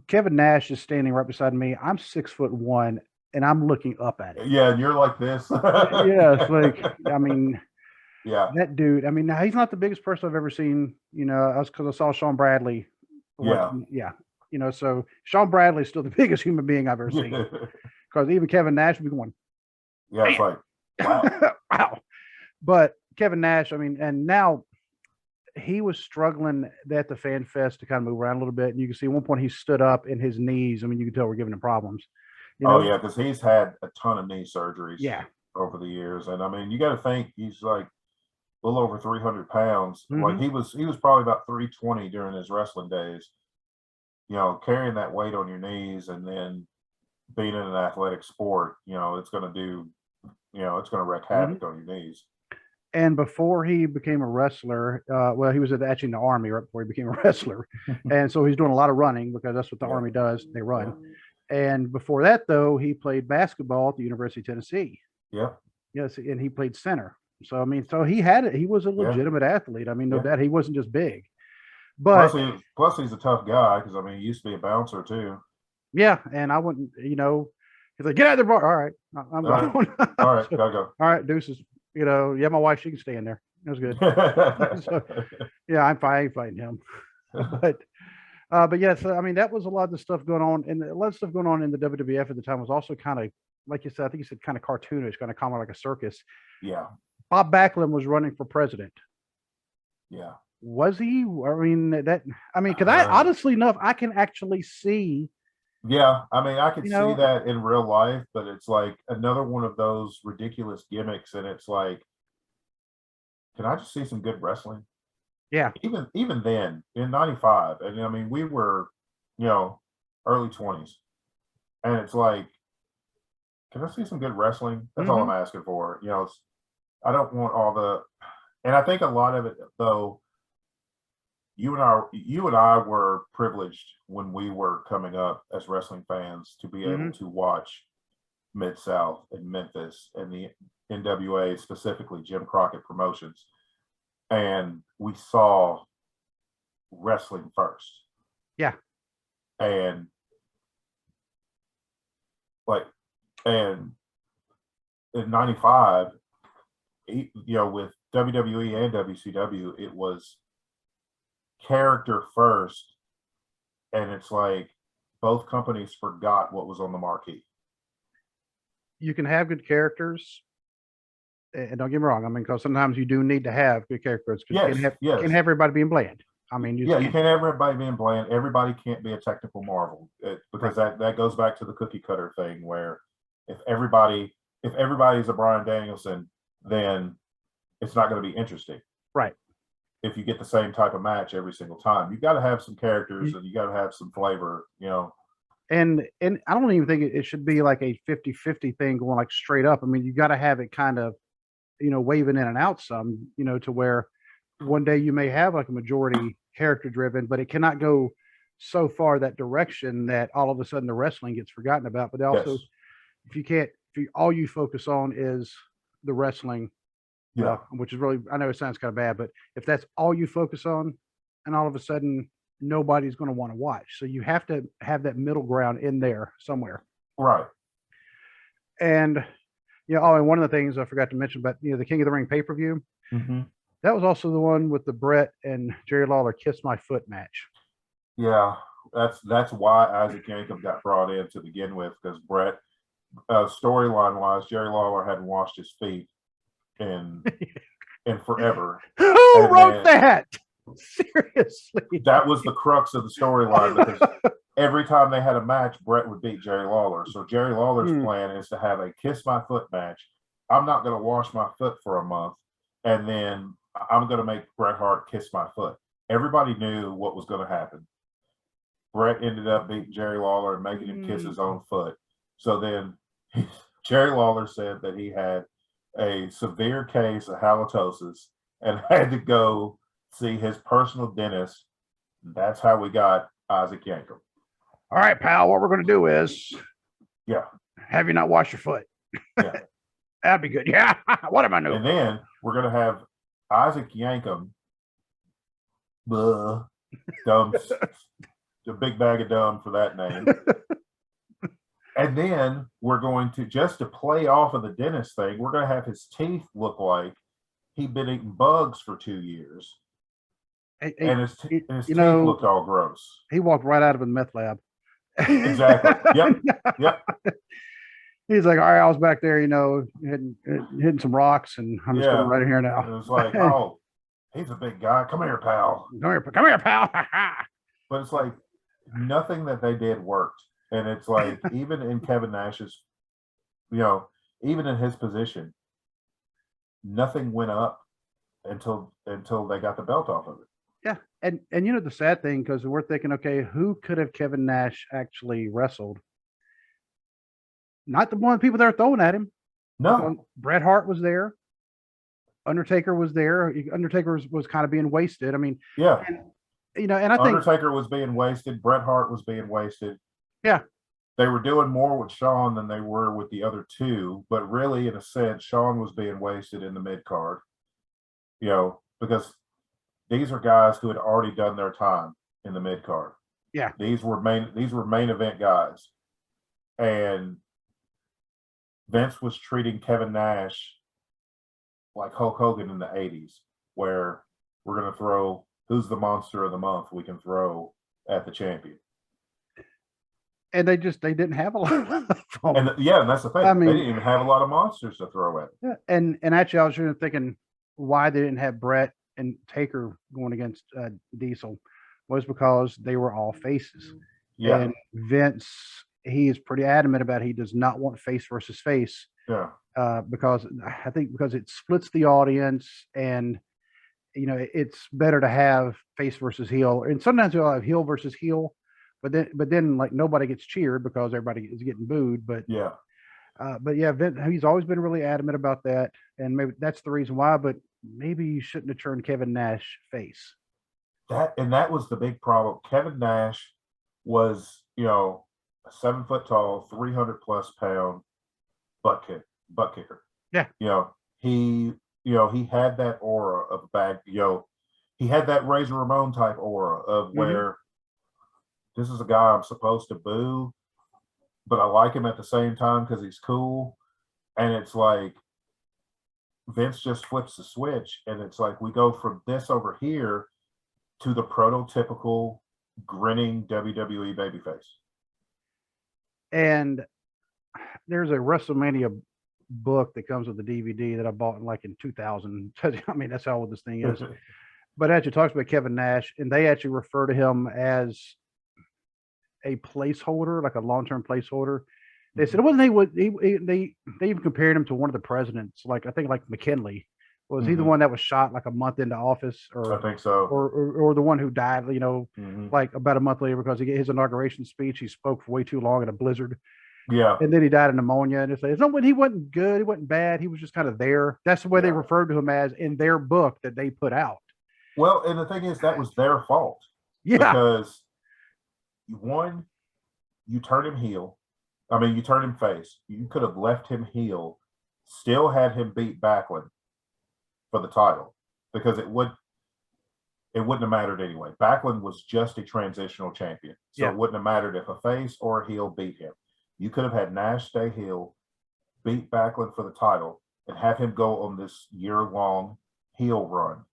Kevin Nash is standing right beside me. I'm 6'1", and I'm looking up at him. Yeah, and you're like this. Yeah, it's like, I mean, yeah, that dude. I mean, now he's not the biggest person I've ever seen. You know, that's because I saw Sean Bradley. Yeah. You know, so Sean Bradley is still the biggest human being I've ever seen. Because even Kevin Nash would be going, yeah, it's like, wow. wow. But Kevin Nash, I mean, and now he was struggling at the Fan Fest to kind of move around a little bit. And you can see at one point he stood up and his knees, I mean, you can tell we're giving him problems. You know? Oh, yeah, because he's had a ton of knee surgeries Yeah. over the years. And I mean, you got to think he's like a little over 300 pounds. Mm-hmm. Like he was probably about 320 during his wrestling days. You know, carrying that weight on your knees and then being in an athletic sport, you know, it's going to wreak havoc on your knees. And before he became a wrestler, well, he was actually in the Army right before he became a wrestler. And so he's doing a lot of running because that's what the Army does. They run. Yeah. And before that, though, he played basketball at the University of Tennessee. Yeah. Yes. And he played center. So, I mean, so he had it. He was a legitimate athlete. I mean, no doubt he wasn't just big. But plus he's a tough guy because, I mean, he used to be a bouncer, too. Yeah. And I wouldn't, you know, he's like, get out of the bar. All right. I'm going. All right. Gotta go. All right. Deuces. You know, yeah, my wife, she can stay in there. It was good. So, yeah, I'm fine. I ain't fighting him. But yeah, so I mean, that was a lot of the stuff going on, and a lot of stuff going on in the WWF at the time was also kind of, like you said, I think you said kind of cartoonish, kind of common like a circus. Yeah. Bob Backlund was running for president. Yeah. Was he? Because I honestly enough, I can actually see. Yeah, I mean, I could see that in real life, but it's like another one of those ridiculous gimmicks, and it's like, can I just see some good wrestling? Yeah. Even then, in '95, and I mean, we were, you know, early 20s, and it's like, can I see some good wrestling? That's all I'm asking for. You know, I don't want all the, and I think a lot of it, though, you and I were privileged when we were coming up as wrestling fans to be able to watch Mid-South and Memphis and the NWA, specifically Jim Crockett Promotions. And we saw wrestling first. Yeah. And in '95, you know, with WWE and WCW, it was character first, and it's like both companies forgot what was on the marquee. You can have good characters, and don't get me wrong. I mean, because sometimes you do need to have good characters. Yes, you can't have everybody being bland. I mean, you can't have everybody being bland. Everybody can't be a technical marvel, because that goes back to the cookie cutter thing, where if everybody's a Bryan Danielson, then it's not going to be interesting. Right. If you get the same type of match every single time, you got to have some characters and you got to have some flavor, you know. And I don't even think it should be like a 50-50 thing going like straight up. I mean, you got to have it kind of, you know, waving in and out some, you know, to where one day you may have like a majority character driven, but it cannot go so far that direction that all of a sudden the wrestling gets forgotten about. But also, if all you focus on is the wrestling, which is really, I know it sounds kind of bad, but if that's all you focus on, and all of a sudden nobody's going to want to watch, so you have to have that middle ground in there somewhere, right? And and one of the things I forgot to mention, but the King of the Ring pay-per-view, that was also the one with the Brett and Jerry Lawler Kiss My Foot match. Yeah, that's why Isaac Yankem got brought in to begin with, because Brett, storyline wise, Jerry Lawler hadn't washed his feet in forever. Who wrote that? Seriously, that was the crux of the storyline, because every time they had a match, Brett would beat Jerry Lawler. So Jerry Lawler's plan is to have a Kiss My Foot match. I'm not going to wash my foot for a month, and then I'm going to make Bret Hart kiss my foot. Everybody knew what was going to happen. Brett ended up beating Jerry Lawler and making him kiss his own foot. So then Jerry Lawler said that he had a severe case of halitosis and had to go see his personal dentist. That's how we got Isaac Yankem. All right, pal, what we're going to do is have you not wash your foot. That'd be good. Yeah. What am I And doing? then we're gonna have Isaac Yankem, the dumb, the big bag of dumb for that name. And then we're going to, just to play off of the dentist thing, we're going to have his teeth look like he'd been eating bugs for 2 years. And his teeth looked all gross. He walked right out of the meth lab. Exactly. Yep. He's like, all right, I was back there, hitting some rocks, and I'm just going right in here now. And it was like, oh, he's a big guy. Come here, pal. Come here, pal. But it's like nothing that they did worked. And it's like, even in Kevin Nash's, even in his position, nothing went up until they got the belt off of it. Yeah. And the sad thing, because we're thinking, okay, who could have Kevin Nash actually wrestled? Not the one people that are throwing at him. No. Bret Hart was there. Undertaker was there. Undertaker was kind of being wasted. I mean, yeah. And I think Undertaker was being wasted. Bret Hart was being wasted. Yeah. They were doing more with Shawn than they were with the other two, but really, in a sense, Shawn was being wasted in the mid card. Because these are guys who had already done their time in the mid card. Yeah. These were main event guys. And Vince was treating Kevin Nash like Hulk Hogan in the 80s, where we're going to throw who's the monster of the month we can throw at the champion. And they didn't have a lot of them. And that's the thing. I mean, they didn't even have a lot of monsters to throw at. Yeah, and actually, I was thinking why they didn't have Bret and Taker going against Diesel was because they were all faces. Yeah. And Vince, he is pretty adamant about he does not want face versus face. Yeah. Because it splits the audience, and it's better to have face versus heel. And sometimes you'll have heel versus heel. But then like nobody gets cheered because everybody is getting booed. But yeah, Vince, he's always been really adamant about that, and maybe that's the reason why. But maybe you shouldn't have turned Kevin Nash face. That was the big problem. Kevin Nash was, a 7 foot tall, 300+ pound butt kicker. Yeah. He had that aura of bag. He had that Razor Ramon type aura of where. This is a guy I'm supposed to boo, but I like him at the same time because he's cool. And it's like Vince just flips the switch, and it's like we go from this over here to the prototypical grinning WWE babyface. And there's a WrestleMania book that comes with the DVD that I bought in 2000. I mean, that's how old this thing is. But actually talks about Kevin Nash, and they actually refer to him as a placeholder, like a long-term placeholder. They said it wasn't they even compared him to one of the presidents, like McKinley. Was he the one that was shot like a month into office, or I think so, or the one who died, like about a month later because his inauguration speech, he spoke for way too long in a blizzard. Yeah, and then he died of pneumonia. And it's like, he wasn't good, he wasn't bad, he was just kind of there. That's the way they referred to him as in their book that they put out. Well, and the thing is, that was their fault. Yeah, because one, you turn him heel. I mean, you turn him face. You could have left him heel, still had him beat Backlund for the title, because it wouldn't have mattered anyway. Backlund was just a transitional champion, so it wouldn't have mattered if a face or a heel beat him. You could have had Nash stay heel, beat Backlund for the title, and have him go on this year-long heel run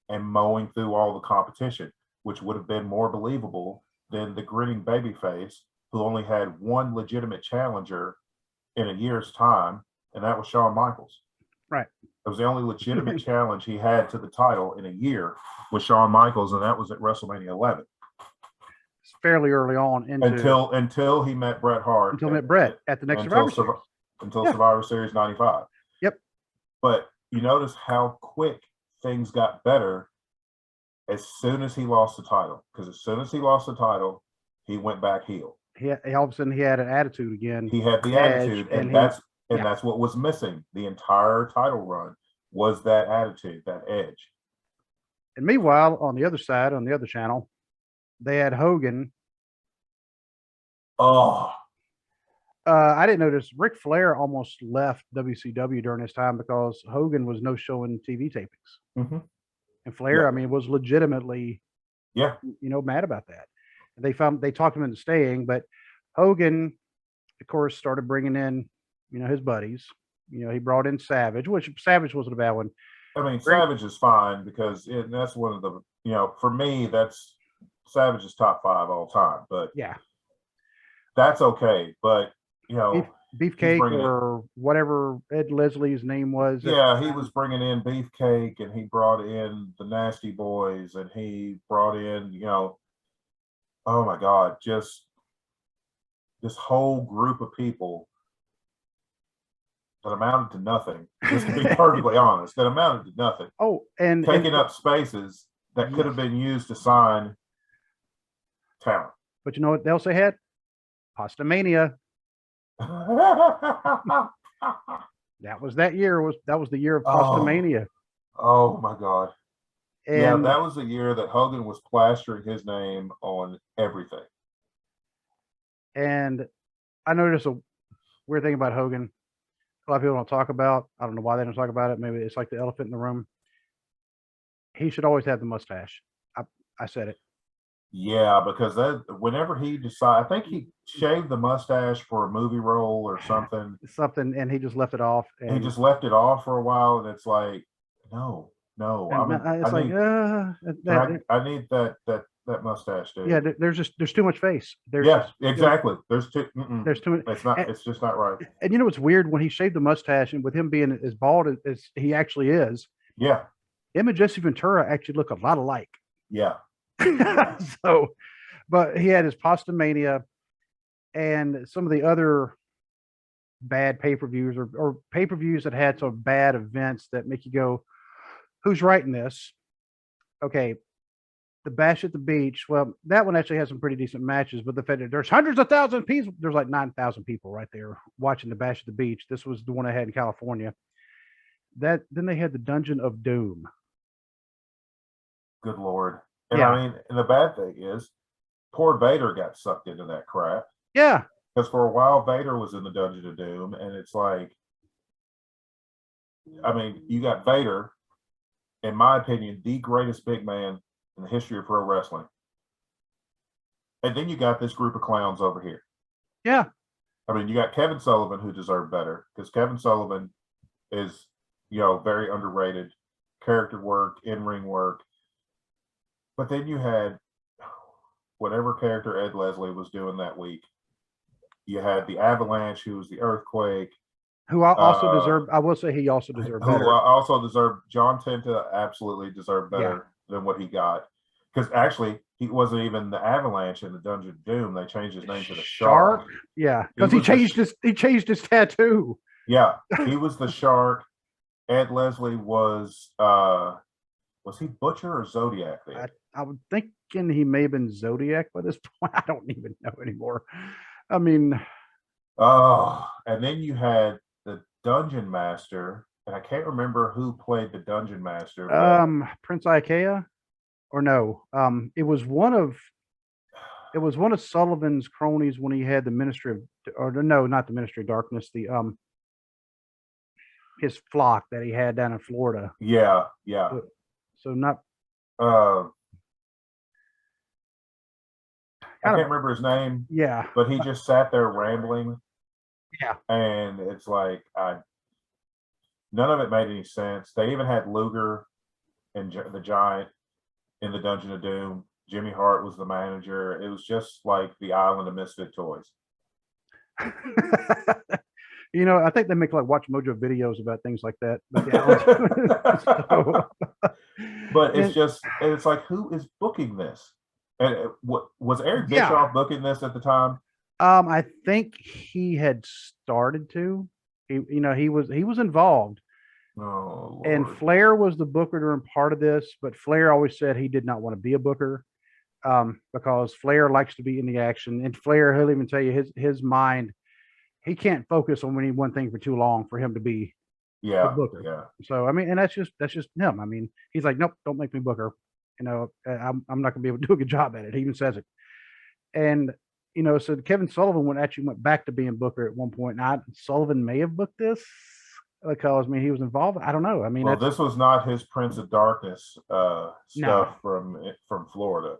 and mowing through all the competition, which would have been more believable than the grinning babyface who only had one legitimate challenger in a year's time, and that was Shawn Michaels. Right. It was the only legitimate challenge he had to the title in a year with Shawn Michaels, and that was at WrestleMania 11. It's fairly early on until he met Bret Hart. Until he met Bret at the next Survivor Series. Until Survivor Series 95. Yep. But you notice how quick things got better as soon as he lost the title. Because as soon as he lost the title, he went back heel. He all of a sudden he had an attitude again. He had the attitude, and that's what was missing. The entire title run was that attitude, that edge. And meanwhile, on the other side, on the other channel, they had Hogan. Oh, I didn't notice Ric Flair almost left WCW during this time because Hogan was no showing TV tapings. Mhm. And Flair, I Yeah. mean, was legitimately, Yeah. mad about that. And they talked him into staying, but Hogan, of course, started bringing in, his buddies. He brought in Savage, which Savage wasn't a bad one. I mean, Great. Savage is fine because that's one of the, for me, that's Savage's top 5 all time. But Yeah, that's okay. But, he's Beefcake bringing it. or whatever Ed Leslie's name was. Yeah, he was bringing in Beefcake, and he brought in the Nasty Boys, and he brought in, oh my God, just this whole group of people that amounted to nothing. Just to be perfectly honest, that amounted to nothing. Oh, and taking up spaces that could have been used to sign talent. But you know what else they had? Pasta Mania. That was that year. That was the year of Pasta Mania. Oh my God. And yeah, that was the year that Hogan was plastering his name on everything. And I noticed a weird thing about Hogan. A lot of people don't talk about. I don't know why they don't talk about it. Maybe it's like the elephant in the room. He should always have the mustache. I said it. Yeah, because whenever he decided, I think he shaved the mustache for a movie role or something. And he just left it off. And he just left it off for a while, and it's like, no. I need that mustache, dude. Yeah, there's too much face. Exactly. There's too much. It's just not right. And it's weird when he shaved the mustache, and with him being as bald as he actually is. Yeah. Him and Jesse Ventura actually look a lot alike. Yeah. So, but he had his Pasta Mania and some of the other bad pay-per-views or pay-per-views that had some bad events that make you go, who's writing this? Okay. The Bash at the Beach. Well, that one actually has some pretty decent matches, but the fact that there's hundreds of thousands of people, there's like 9,000 people right there watching the Bash at the Beach. This was the one I had in California. Then they had the Dungeon of Doom. Good Lord. And I mean, and the bad thing is, poor Vader got sucked into that crap. Yeah. Because for a while, Vader was in the Dungeon of Doom, and it's like, I mean, you got Vader, in my opinion, the greatest big man in the history of pro wrestling. And then you got this group of clowns over here. Yeah. I mean, you got Kevin Sullivan, who deserved better, because Kevin Sullivan is, very underrated. Character work, in-ring work. But then you had whatever character Ed Leslie was doing that week. You had the Avalanche, who was the Earthquake. Who also deserved, I will say he also deserved better. Who also deserved, John Tenta absolutely deserved better than what he got. Because actually, he wasn't even the Avalanche in the Dungeon of Doom. They changed his name to the Shark. Yeah, because he changed his tattoo. Yeah, he was the Shark. Ed Leslie was he Butcher or Zodiac there? I was thinking he may have been Zodiac by this point. I don't even know anymore. I mean, and then you had the Dungeon Master, and I can't remember who played the Dungeon Master. Prince Ikea, or no? It was one of Sullivan's cronies when he had the Ministry of, or no, not the Ministry of Darkness. The his flock that he had down in Florida. Yeah. So not. I can't remember his name. Yeah. But he just sat there rambling. Yeah. And it's like, none of it made any sense. They even had Luger and the Giant in the Dungeon of Doom. Jimmy Hart was the manager. It was just like the Island of Misfit Toys. I think they make like Watch Mojo videos about things like that. But it's like, who is booking this? And what was Eric Bischoff booking this at the time? I think he had started to. He was involved. Oh, Lord. And Flair was the booker during part of this, but Flair always said he did not want to be a booker because Flair likes to be in the action. And Flair, he'll even tell you his mind, he can't focus on any one thing for too long for him to be a booker. Yeah. So I mean, and that's just him. I mean, he's like, nope, don't make me booker. I'm not going to be able to do a good job at it. He even says it. And so Kevin Sullivan actually went back to being Booker at one point. And Sullivan may have booked this because he was involved. I don't know. I mean, well, this was not his Prince of Darkness stuff from Florida.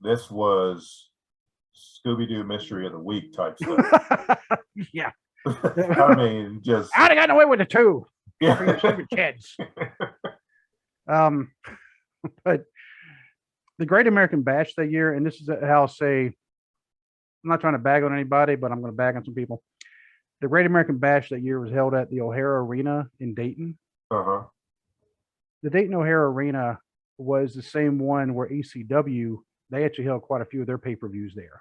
This was Scooby-Doo Mystery of the Week type stuff. Yeah. I mean, just I'd have gotten away with it too. Yeah. For your stupid kids. But the Great American Bash that year, and this is how I'll say, I'm not trying to bag on anybody, but I'm going to bag on some people. The Great American Bash that year was held at the O'Hara Arena in Dayton. Uh-huh. The Dayton O'Hara Arena was the same one where ECW, they actually held quite a few of their pay-per-views there.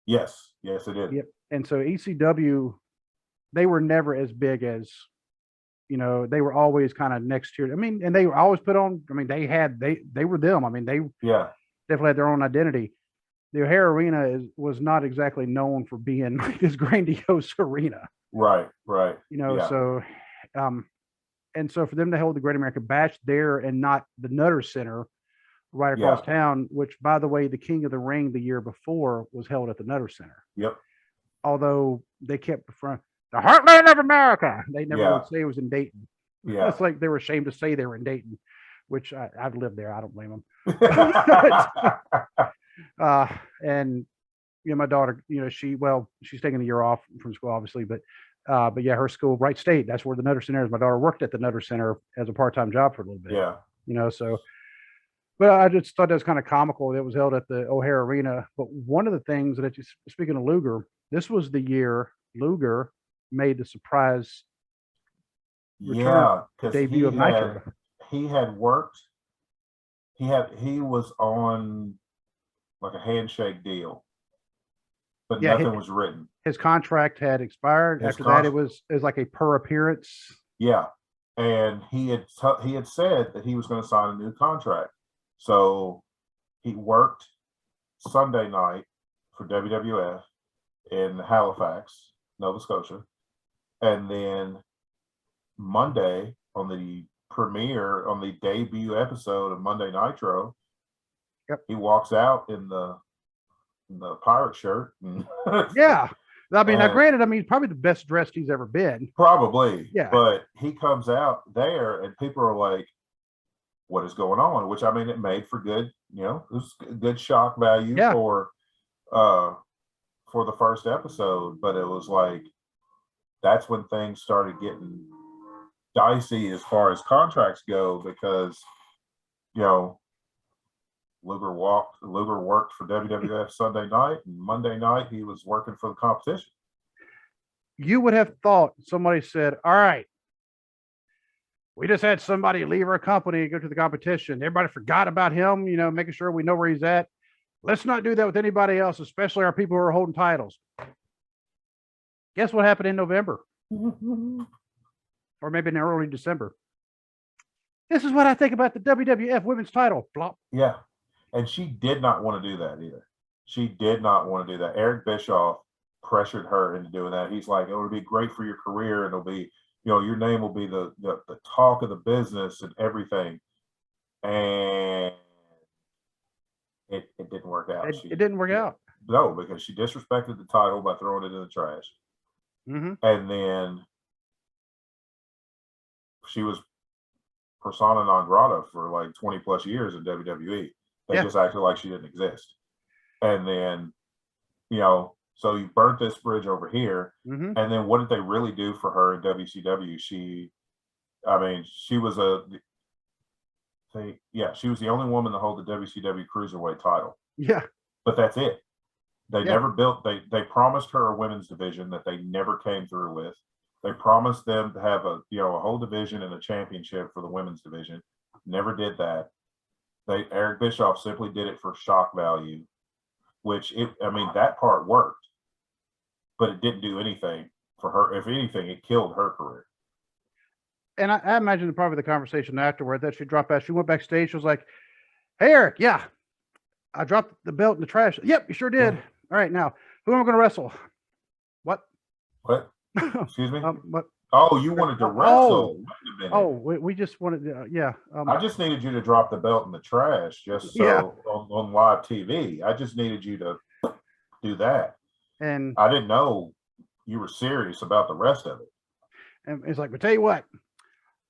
Yes, it did. Yep. And so ECW, they were never as big as, they were always kind of next tier. I mean, and they were always put on. I mean, they were them. I mean, they definitely had their own identity. The O'Hara Arena was not exactly known for being like this grandiose arena. Right. So, and so for them to hold the Great American Bash there and not the Nutter Center right across town, which, by the way, the King of the Ring the year before was held at the Nutter Center. Yep. Although they kept the heartland of America. They never would say it was in Dayton. Yeah. It's like they were ashamed to say they were in Dayton, which I've lived there. I don't blame them. And my daughter, she's taking a year off from school, obviously, but yeah, her school, Wright State, that's where the Nutter Center is. My daughter worked at the Nutter Center as a part-time job for a little bit. Yeah. So, but I just thought that was kind of comical. It was held at the O'Hara Arena. But one of the things that, speaking of Luger, this was the year Luger made the surprise debut of Nitro. He had worked. He was on like a handshake deal, but nothing was written. His contract had expired. After that, it was like a per appearance. Yeah, and he had said that he was going to sign a new contract. So he worked Sunday night for WWF in Halifax, Nova Scotia, and then Monday on the debut episode of Monday Nitro, he walks out in the pirate shirt. Yeah. I mean, now granted, probably the best dressed he's ever been. Probably. Yeah. But he comes out there and people are like, what is going on? Which, I mean, it made for good, it was good shock value for the first episode. But it was like, that's when things started getting dicey as far as contracts go, because Luger worked for WWF Sunday night, and Monday night he was working for the competition. You would have thought somebody said, all right, we just had somebody leave our company and go to the competition. Everybody forgot about him, making sure we know where he's at. Let's not do that with anybody else, especially our people who are holding titles. Guess what happened in November? Or maybe in early December. This is what I think about the WWF women's title. Flop. Yeah. And she did not want to do that either. She did not want to do that. Eric Bischoff pressured her into doing that. He's like, it'll be great for your career, and it'll be, your name will be the talk of the business and everything. And it didn't work out. It didn't work out. No, because she disrespected the title by throwing it in the trash. Mm-hmm. And then she was persona non grata for like 20 plus years in WWE. They just acted like she didn't exist. And then, so you burnt this bridge over here. Mm-hmm. And then what did they really do for her in WCW? She was she was the only woman to hold the WCW Cruiserweight title. Yeah. But that's it. They never built, they promised her a women's division that they never came through with. They promised them to have a whole division and a championship for the women's division. Never did that. Eric Bischoff simply did it for shock value, which that part worked, but it didn't do anything for her. If anything, it killed her career. And I imagine probably the conversation afterward that she dropped out. She went backstage. She was like, "Hey, Eric, I dropped the belt in the trash." "Yep, you sure did." "All right, now who am I going to wrestle?" "What?" "What?" "Excuse me?" What? "Oh, you wanted to wrestle?" "Wait a minute." "Oh, we just wanted to, I just needed you to drop the belt in the trash just so on live TV. I just needed you to do that. And I didn't know you were serious about the rest of it. And it's like, but tell you what,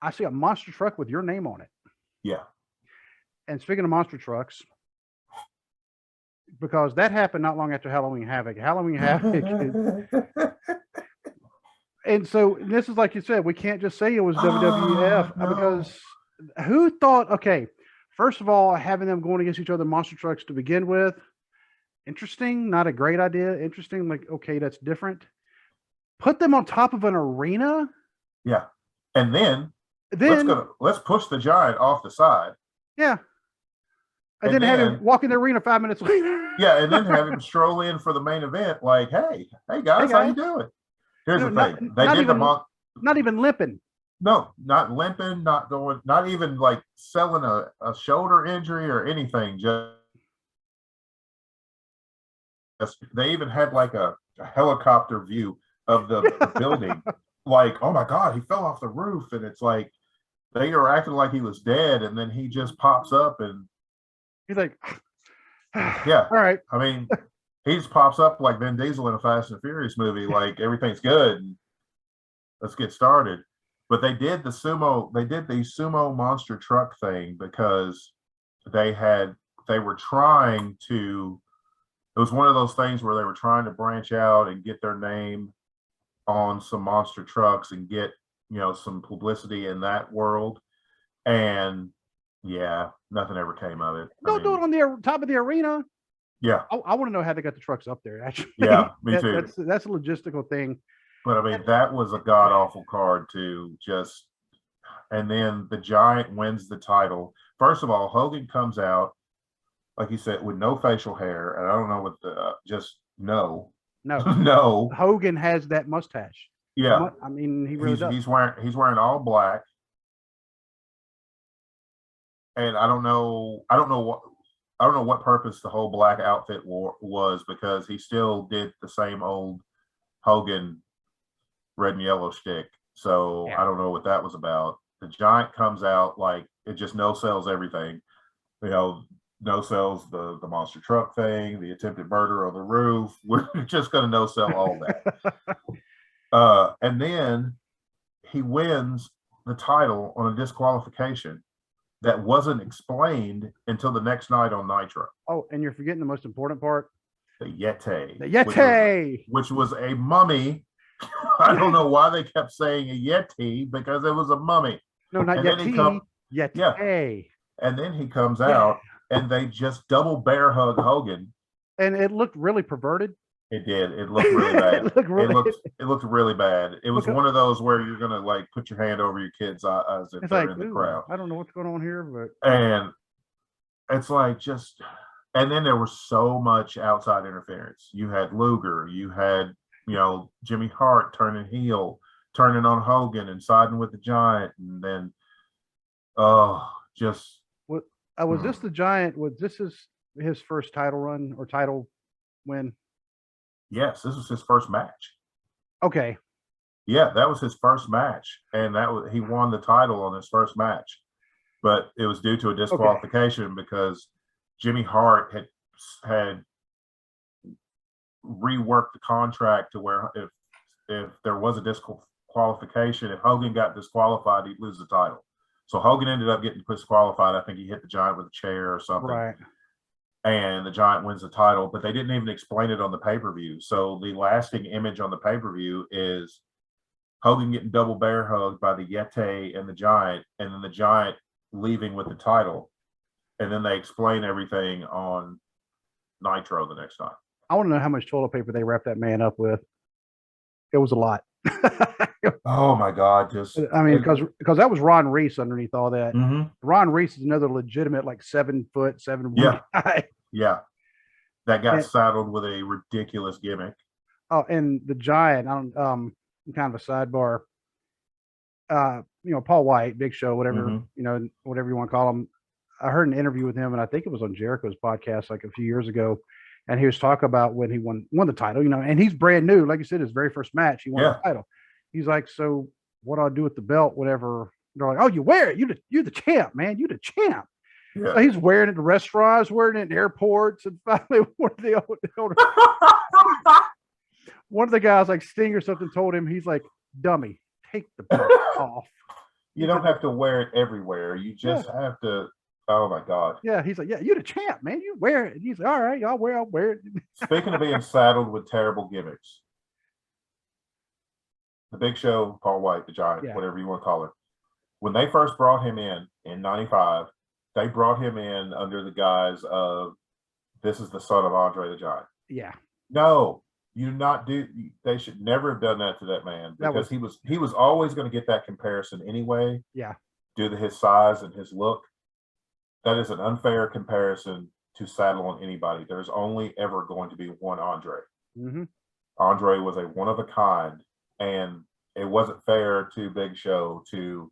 I see a monster truck with your name on it. Yeah. And speaking of monster trucks, because that happened not long after Halloween Havoc. Halloween Havoc. And so this is like you said, we can't just say it was WWF no. because who thought, okay, first of all, having them going against each other, monster trucks to begin with, interesting, not a great idea. Interesting, like, okay, that's different. Put them on top of an arena. Yeah. And then Then let's push the Giant off the side. Yeah. And then have him walk in the arena 5 minutes later. Yeah, and then have him stroll in for the main event, like, hey guys, how you doing? Here's the thing. They did not even limping. No, not limping, not going, not even like selling a shoulder injury or anything. Just they even had like a helicopter view of the building. Like, oh my God, he fell off the roof. And it's like they were acting like he was dead, and then he just pops up and he's like, yeah. All right. I mean, he just pops up like Vin Diesel in a Fast and Furious movie, like everything's good. Let's get started. But they did the sumo monster truck thing because they were trying to, it was one of those things where they were trying to branch out and get their name on some monster trucks and get, some publicity in that world. And yeah, nothing ever came of it. Don't do it on the top of the arena. Yeah. I want to know how they got the trucks up there, actually. Yeah, me too. That's a logistical thing. But I mean, that was a god awful card to just, and then the Giant wins the title. First of all, Hogan comes out, like you said, with no facial hair. And I don't know what no. No. Hogan has that mustache. Yeah. I mean, he really does. He's wearing all black. And I don't know what purpose the whole black outfit was, because he still did the same old Hogan red and yellow shtick. So yeah. I don't know what that was about. The Giant comes out like it just no sells everything. No sells the monster truck thing, the attempted murder on the roof. We're just going to no sell all that. And then he wins the title on a disqualification that wasn't explained until the next night on Nitro. Oh, and you're forgetting the most important part. The Yeti. The Yeti. Which was a mummy. I don't know why they kept saying a Yeti, because it was a mummy. No, not Yeti. Yeti. Yeah. And then he comes out and they just double bear hug Hogan. And it looked really perverted. It did. It looked really bad. It looked really bad. It was one of those where you're gonna like put your hand over your kid's eyes if they're in the crowd. I don't know what's going on here, but and it's like just, and then there was so much outside interference. You had Luger, you had Jimmy Hart turning heel, turning on Hogan and siding with the Giant, and then just what was this the Giant? Was this his first title run or title win? Yes, this was his first match. Okay. Yeah, that was his first match, and he won the title on his first match, but it was due to a disqualification because Jimmy Hart had reworked the contract to where if there was a disqualification, if Hogan got disqualified, he'd lose the title. So Hogan ended up getting disqualified. I think he hit the Giant with a chair or something. Right. And the Giant wins the title, but they didn't even explain it on the pay-per-view. So the lasting image on the pay-per-view is Hogan getting double bear hugged by the Yeti and the Giant, and then the Giant leaving with the title. And then they explain everything on Nitro the next night. I want to know how much toilet paper they wrapped that man up with. It was a lot. Oh my God! Because that was Ron Reese underneath all that. Mm-hmm. Ron Reese is another legitimate 7'7" guy. Yeah, that got saddled with a ridiculous gimmick. Oh, and the Giant. Kind of a sidebar. Paul White, Big Show, whatever whatever you want to call him. I heard an interview with him, and I think it was on Jericho's podcast like a few years ago. And he was talking about when he won the title, and he's brand new. Like you said, his very first match, he won the title. He's like, so what do I do with the belt? Whatever. They're like, oh, you wear it. You the champ, man. You the champ. Yeah. So he's wearing it in restaurants, wearing it in airports, and finally one of the guys like Sting or something told him, he's like, "Dummy, take the belt off." You don't have to wear it everywhere. You just have to. Oh my God. Yeah, he's like, "Yeah, you're the champ, man. You wear it." And he's like, "All right, I'll wear it." Speaking of being saddled with terrible gimmicks, the Big Show, Paul White, the Giant, whatever you want to call it, when they first brought him in '95, they brought him in under the guise of this is the son of Andre the Giant. Yeah. No, you not do. They should never have done that to that man because he was always going to get that comparison anyway. Yeah. Due to his size and his look, that is an unfair comparison to saddle on anybody. There's only ever going to be one Andre. Mm-hmm. Andre was a one of a kind, and it wasn't fair to Big Show to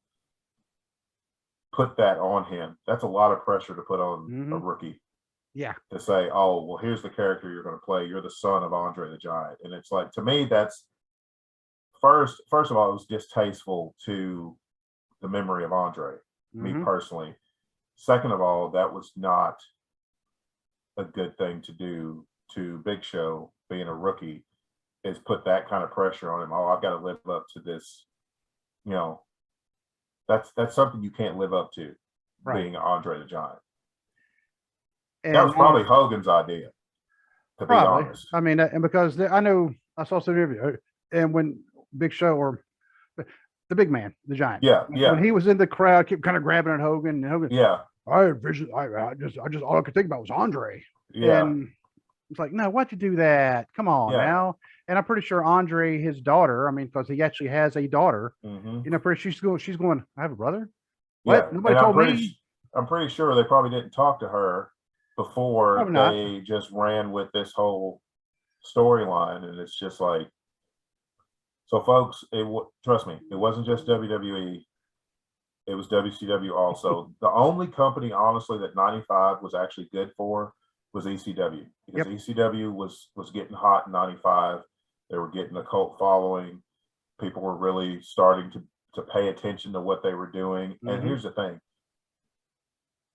put that on him. That's a lot of pressure to put on a rookie. Yeah. To say, oh, well, here's the character you're going to play. You're the son of Andre the Giant. And it's like, to me, that's first of all, it was distasteful to the memory of Andre, me personally. Second of all, that was not a good thing to do to Big Show being a rookie, is put that kind of pressure on him. Oh, I've got to live up to this. You know, that's something you can't live up to, being Andre the Giant. And that was probably Hogan's idea, to be honest. I mean, and because I know I saw some interview, and when Big Show or the big man, the Giant, when he was in the crowd, kept kind of grabbing at Hogan, and Hogan, I just all I could think about was Andre, and it's like, no, why'd you do that? Come on now. And I'm pretty sure Andre, his daughter, I mean, because he actually has a daughter, you know, she's going, I have a brother. What? Nobody told me. I'm pretty sure they probably didn't talk to her before they just ran with this whole storyline. And it's just like, so folks, trust me, it wasn't just WWE, it was WCW also. The only company, honestly, that '95 was actually good for was ECW, because ECW was getting hot in '95. They were getting a cult following. People were really starting to pay attention to what they were doing. And here's the thing,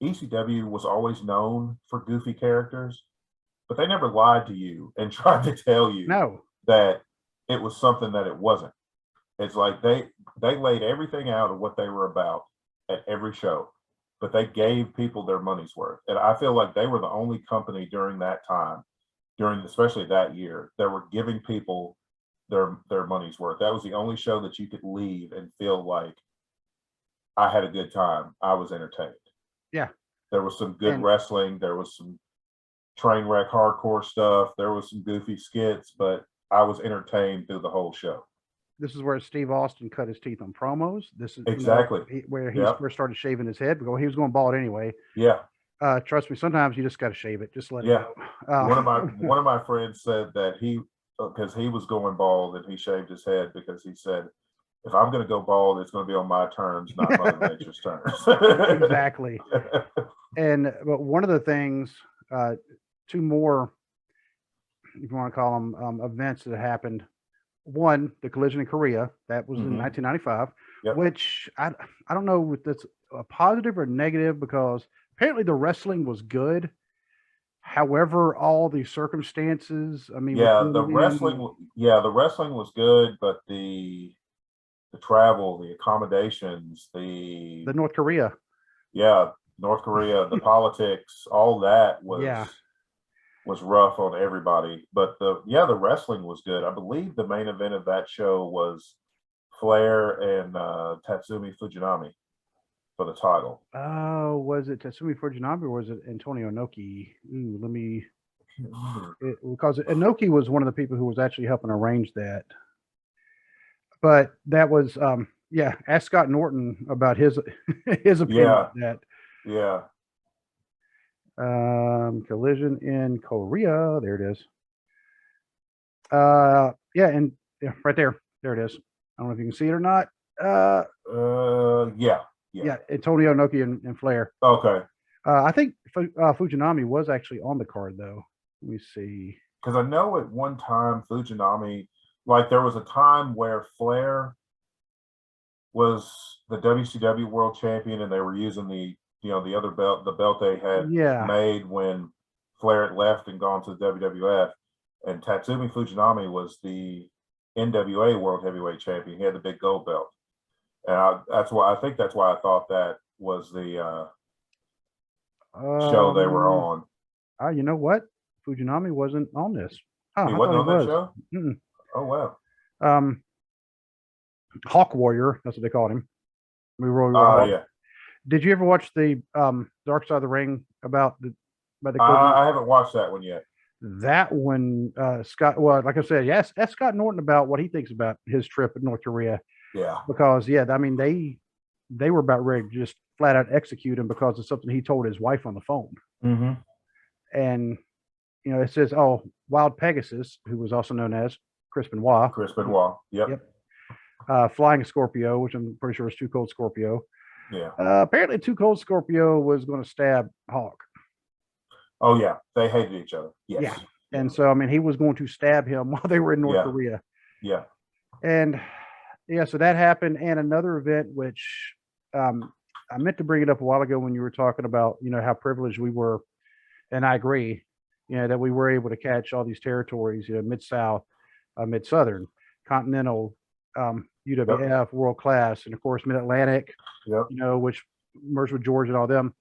ECW was always known for goofy characters, but they never lied to you and tried to tell you that it was something that it wasn't. It's like they laid everything out of what they were about at every show, but they gave people their money's worth. And I feel like they were the only company during that time, especially that year, that were giving people their money's worth. That was the only show that you could leave and feel like, I had a good time, I was entertained. Yeah. There was some good wrestling. There was some train wreck hardcore stuff. There was some goofy skits, but I was entertained through the whole show. This is where Steve Austin cut his teeth on promos. This is exactly where he first started shaving his head, because he was going bald anyway. Yeah. Trust me, sometimes you just got to shave it. Just let it go. One of my friends said that because he was going bald and he shaved his head because he said, if I'm going to go bald, it's going to be on my terms, not Mother Nature's terms. Exactly. But one of the things, two more, if you want to call them, events that happened. One, the collision in Korea, that was in 1995, which I don't know if that's a positive or negative, because apparently the wrestling was good. However, all the circumstances, I mean, the wrestling was good, but the travel, the accommodations, the North Korea, North Korea, the politics, all that was rough on everybody. But the wrestling was good. I believe the main event of that show was Flair and Tatsumi Fujinami for the title. Oh, was it Tatsumi Fujinami or was it Antonio Inoki? Let me, because Inoki was one of the people who was actually helping arrange that. But that was, ask Scott Norton about his opinion on that. Yeah. Collision in Korea. There it is. Right there. There it is. I don't know if you can see it or not. Yeah. Antonio Inoki and Flair. Okay. I think Fujinami was actually on the card, though. Let me see. Because I know at one time Fujinami, like there was a time where Flair was the WCW World Champion and they were using the the other belt, the belt they had Yeah. made when Flair had left and gone to the WWF, and Tatsumi Fujinami was the NWA World Heavyweight Champion. He had the big gold belt, and I think that's why I thought that was the show they were on. You know what? Fujinami wasn't on this. Oh, He I wasn't thought on he that was. show. Mm-mm. Oh wow. Hawk Warrior, that's what they called him. Yeah. Did you ever watch the Dark Side of the Ring about the I haven't watched that one yet. That one, Scott, well, like I said, yes, ask Scott Norton about what he thinks about his trip in North Korea. Yeah. Because I mean they were about ready to just flat out execute him because of something he told his wife on the phone. Mm-hmm. And it says, oh, Wild Pegasus, who was also known as Chris Benoit. Chris Benoit. Yep. Flying Scorpio, which I'm pretty sure is Too Cold Scorpio. Yeah. Apparently, Too Cold Scorpio was going to stab Hawk. Oh yeah, they hated each other. Yes. Yeah. And so, I mean, he was going to stab him while they were in North Korea. Yeah. And so that happened. And another event, which I meant to bring it up a while ago when you were talking about, how privileged we were. And I agree, that we were able to catch all these territories, Mid-South, Mid-Southern, Continental, UWF, World Class, and of course Mid-Atlantic, which merged with Georgia and all them.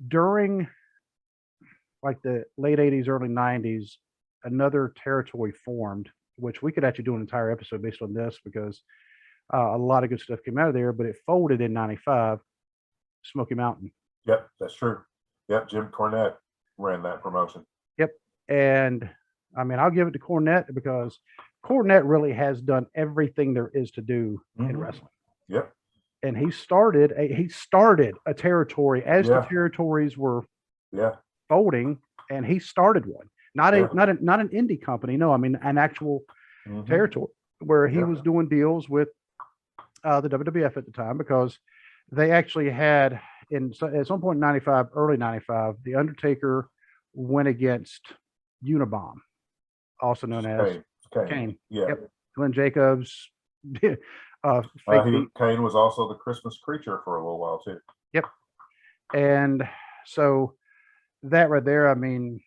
During like the late 80s, early 90s, another territory formed, which we could actually do an entire episode based on this because a lot of good stuff came out of there, but it folded in 95, Smoky Mountain. Yep, that's true. Yep, Jim Cornette ran that promotion. Yep. And I mean, I'll give it to Cornette because Cornette really has done everything there is to do in wrestling. Yep. And he started a territory as the territories were folding, and he started one. Not an indie company. No, I mean an actual territory where he was doing deals with the WWF at the time, because they actually had at some point in 95, early 95, The Undertaker went against Unabomb, also known as Kane. Yeah. Yep. Glenn Jacobs. Kane was also the Christmas creature for a little while too. Yep. And so that right there, I mean,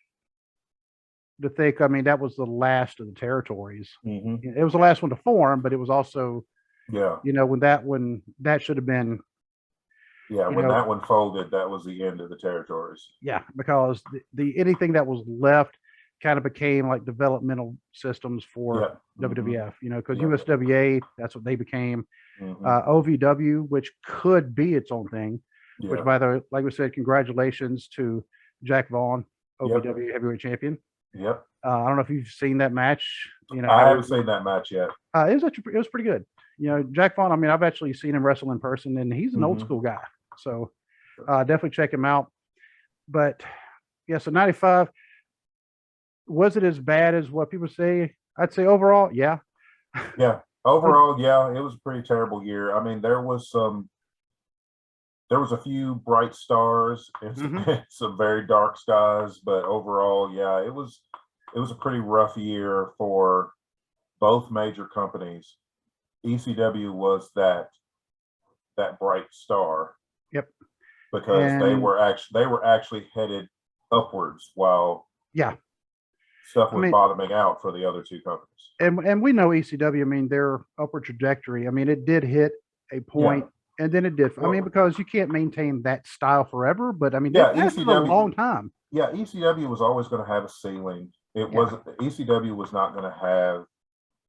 that was the last of the territories. It was the last one to form, but it was also, when that should have been. Yeah, when that one folded, that was the end of the territories. Yeah, because the anything that was left kind of became like developmental systems for WWF, because USWA, that's what they became. OVW, which could be its own thing, which, by the way, like we said, congratulations to Jack Vaughn, OVW heavyweight champion. Yep. I don't know if you've seen that match. I haven't seen that match yet. It was pretty good. Jack Vaughn, I mean, I've actually seen him wrestle in person, and he's an old school guy. So definitely check him out. But so 95, was it as bad as what people say? I'd say overall, yeah. Yeah. Overall, it was a pretty terrible year. I mean, there was a few bright stars and some very dark skies, but overall, it was a pretty rough year for both major companies. ECW was that bright star. Yep. Because they were actually headed upwards while stuff was bottoming out for the other two companies. And we know ECW, I mean, their upward trajectory, I mean, it did hit a point, and then it did. I mean, because you can't maintain that style forever, but I mean, that's for a long time. Yeah, ECW was always going to have a ceiling. ECW was not going to have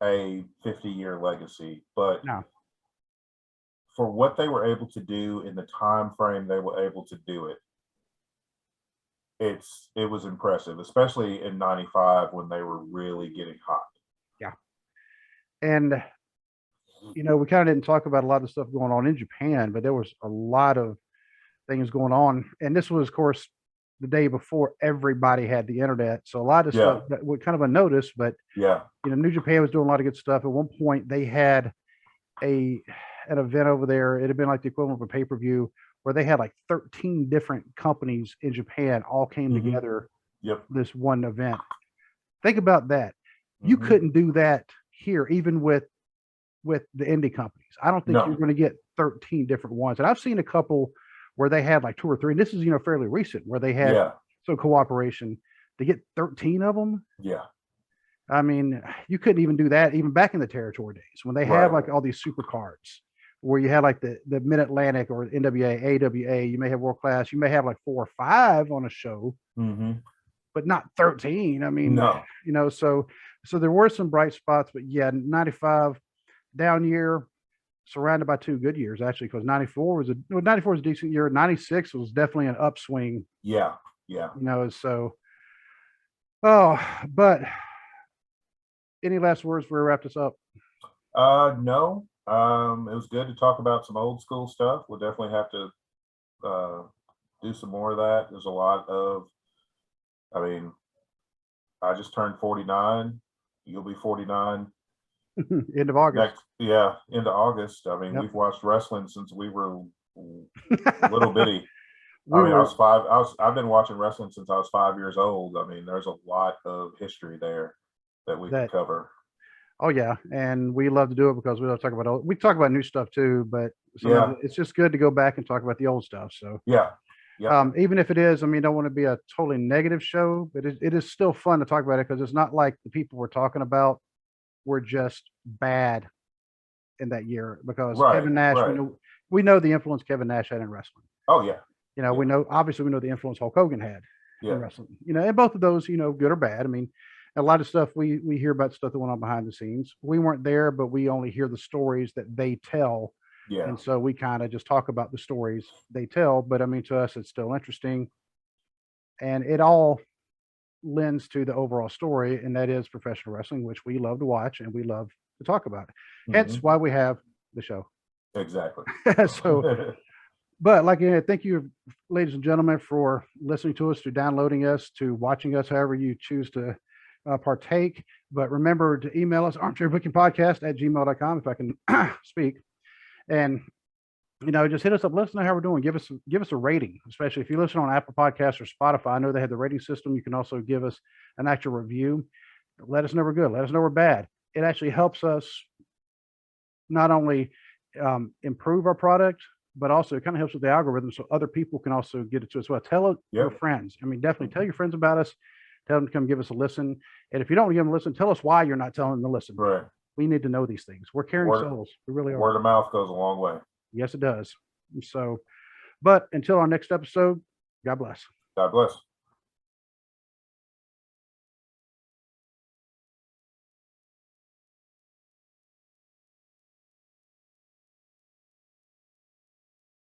a 50-year legacy, but for what they were able to do in the time frame they were able to do it, it was impressive, especially in 95 when they were really getting hot. Yeah. And we kind of didn't talk about a lot of stuff going on in Japan, but there was a lot of things going on. And this was, of course, the day before everybody had the internet. So a lot of stuff that was kind of unnoticed, but New Japan was doing a lot of good stuff. At one point they had an event over there. It had been like the equivalent of a pay-per-view where they had like 13 different companies in Japan all came together. This one event. Think about that. You couldn't do that here, even with the indie companies. I don't think you're going to get 13 different ones. And I've seen a couple where they had like 2 or 3. And this is, fairly recent, where they had some cooperation to get 13 of them. Yeah. I mean, you couldn't even do that even back in the territory days when they have like all these super cards where you had like the Mid-Atlantic or NWA, AWA, you may have World Class, you may have like 4 or 5 on a show, but not 13. I mean, no. So there were some bright spots, but yeah, 95 down year, surrounded by 2 good years actually, because 94 was a decent year. 96 was definitely an upswing. Yeah. So but any last words before we wrap this up? No. It was good to talk about some old school stuff. We'll definitely have to do some more of that. There's a lot of, I mean, I just turned 49. You'll be 49. End of August. Into August. I mean, we've watched wrestling since we were little bitty. I've been watching wrestling since I was 5 years old. I mean, there's a lot of history there that we can cover. Oh yeah, and we love to do it because we love to talk about new stuff too. But it's just good to go back and talk about the old stuff. So even if it is, I mean, don't want to be a totally negative show, but it is still fun to talk about it because it's not like the people we're talking about were just bad in that year. Because Kevin Nash, we know the influence Kevin Nash had in wrestling. Oh yeah. We know the influence Hulk Hogan had in wrestling. And both of those, good or bad. I mean, a lot of stuff we hear about stuff that went on behind the scenes. We weren't there, but we only hear the stories that they tell. Yeah. And so we kind of just talk about the stories they tell. But I mean, to us, it's still interesting. And it all lends to the overall story, and that is professional wrestling, which we love to watch and we love to talk about. Hence why we have the show. Exactly. But thank you, ladies and gentlemen, for listening to us, to downloading us, to watching us, however you choose to partake. But remember to email us, armchairbookingpodcast@gmail.com, if I can speak. And just hit us up. Let us know how we're doing. Give us a rating, especially if you listen on Apple Podcasts or Spotify. I know they have the rating system. You can also give us an actual review. Let us know we're good. Let us know we're bad. It actually helps us not only improve our product, but also it kind of helps with the algorithm, so other people can also get it to us. Well, tell your friends. I mean, definitely tell your friends about us. Tell them to come give us a listen. And if you don't give them a listen, tell us why you're not telling them to listen. Right. We need to know these things. We're caring souls. We really are. Word of mouth goes a long way. Yes, it does. So, but until our next episode, God bless. God bless.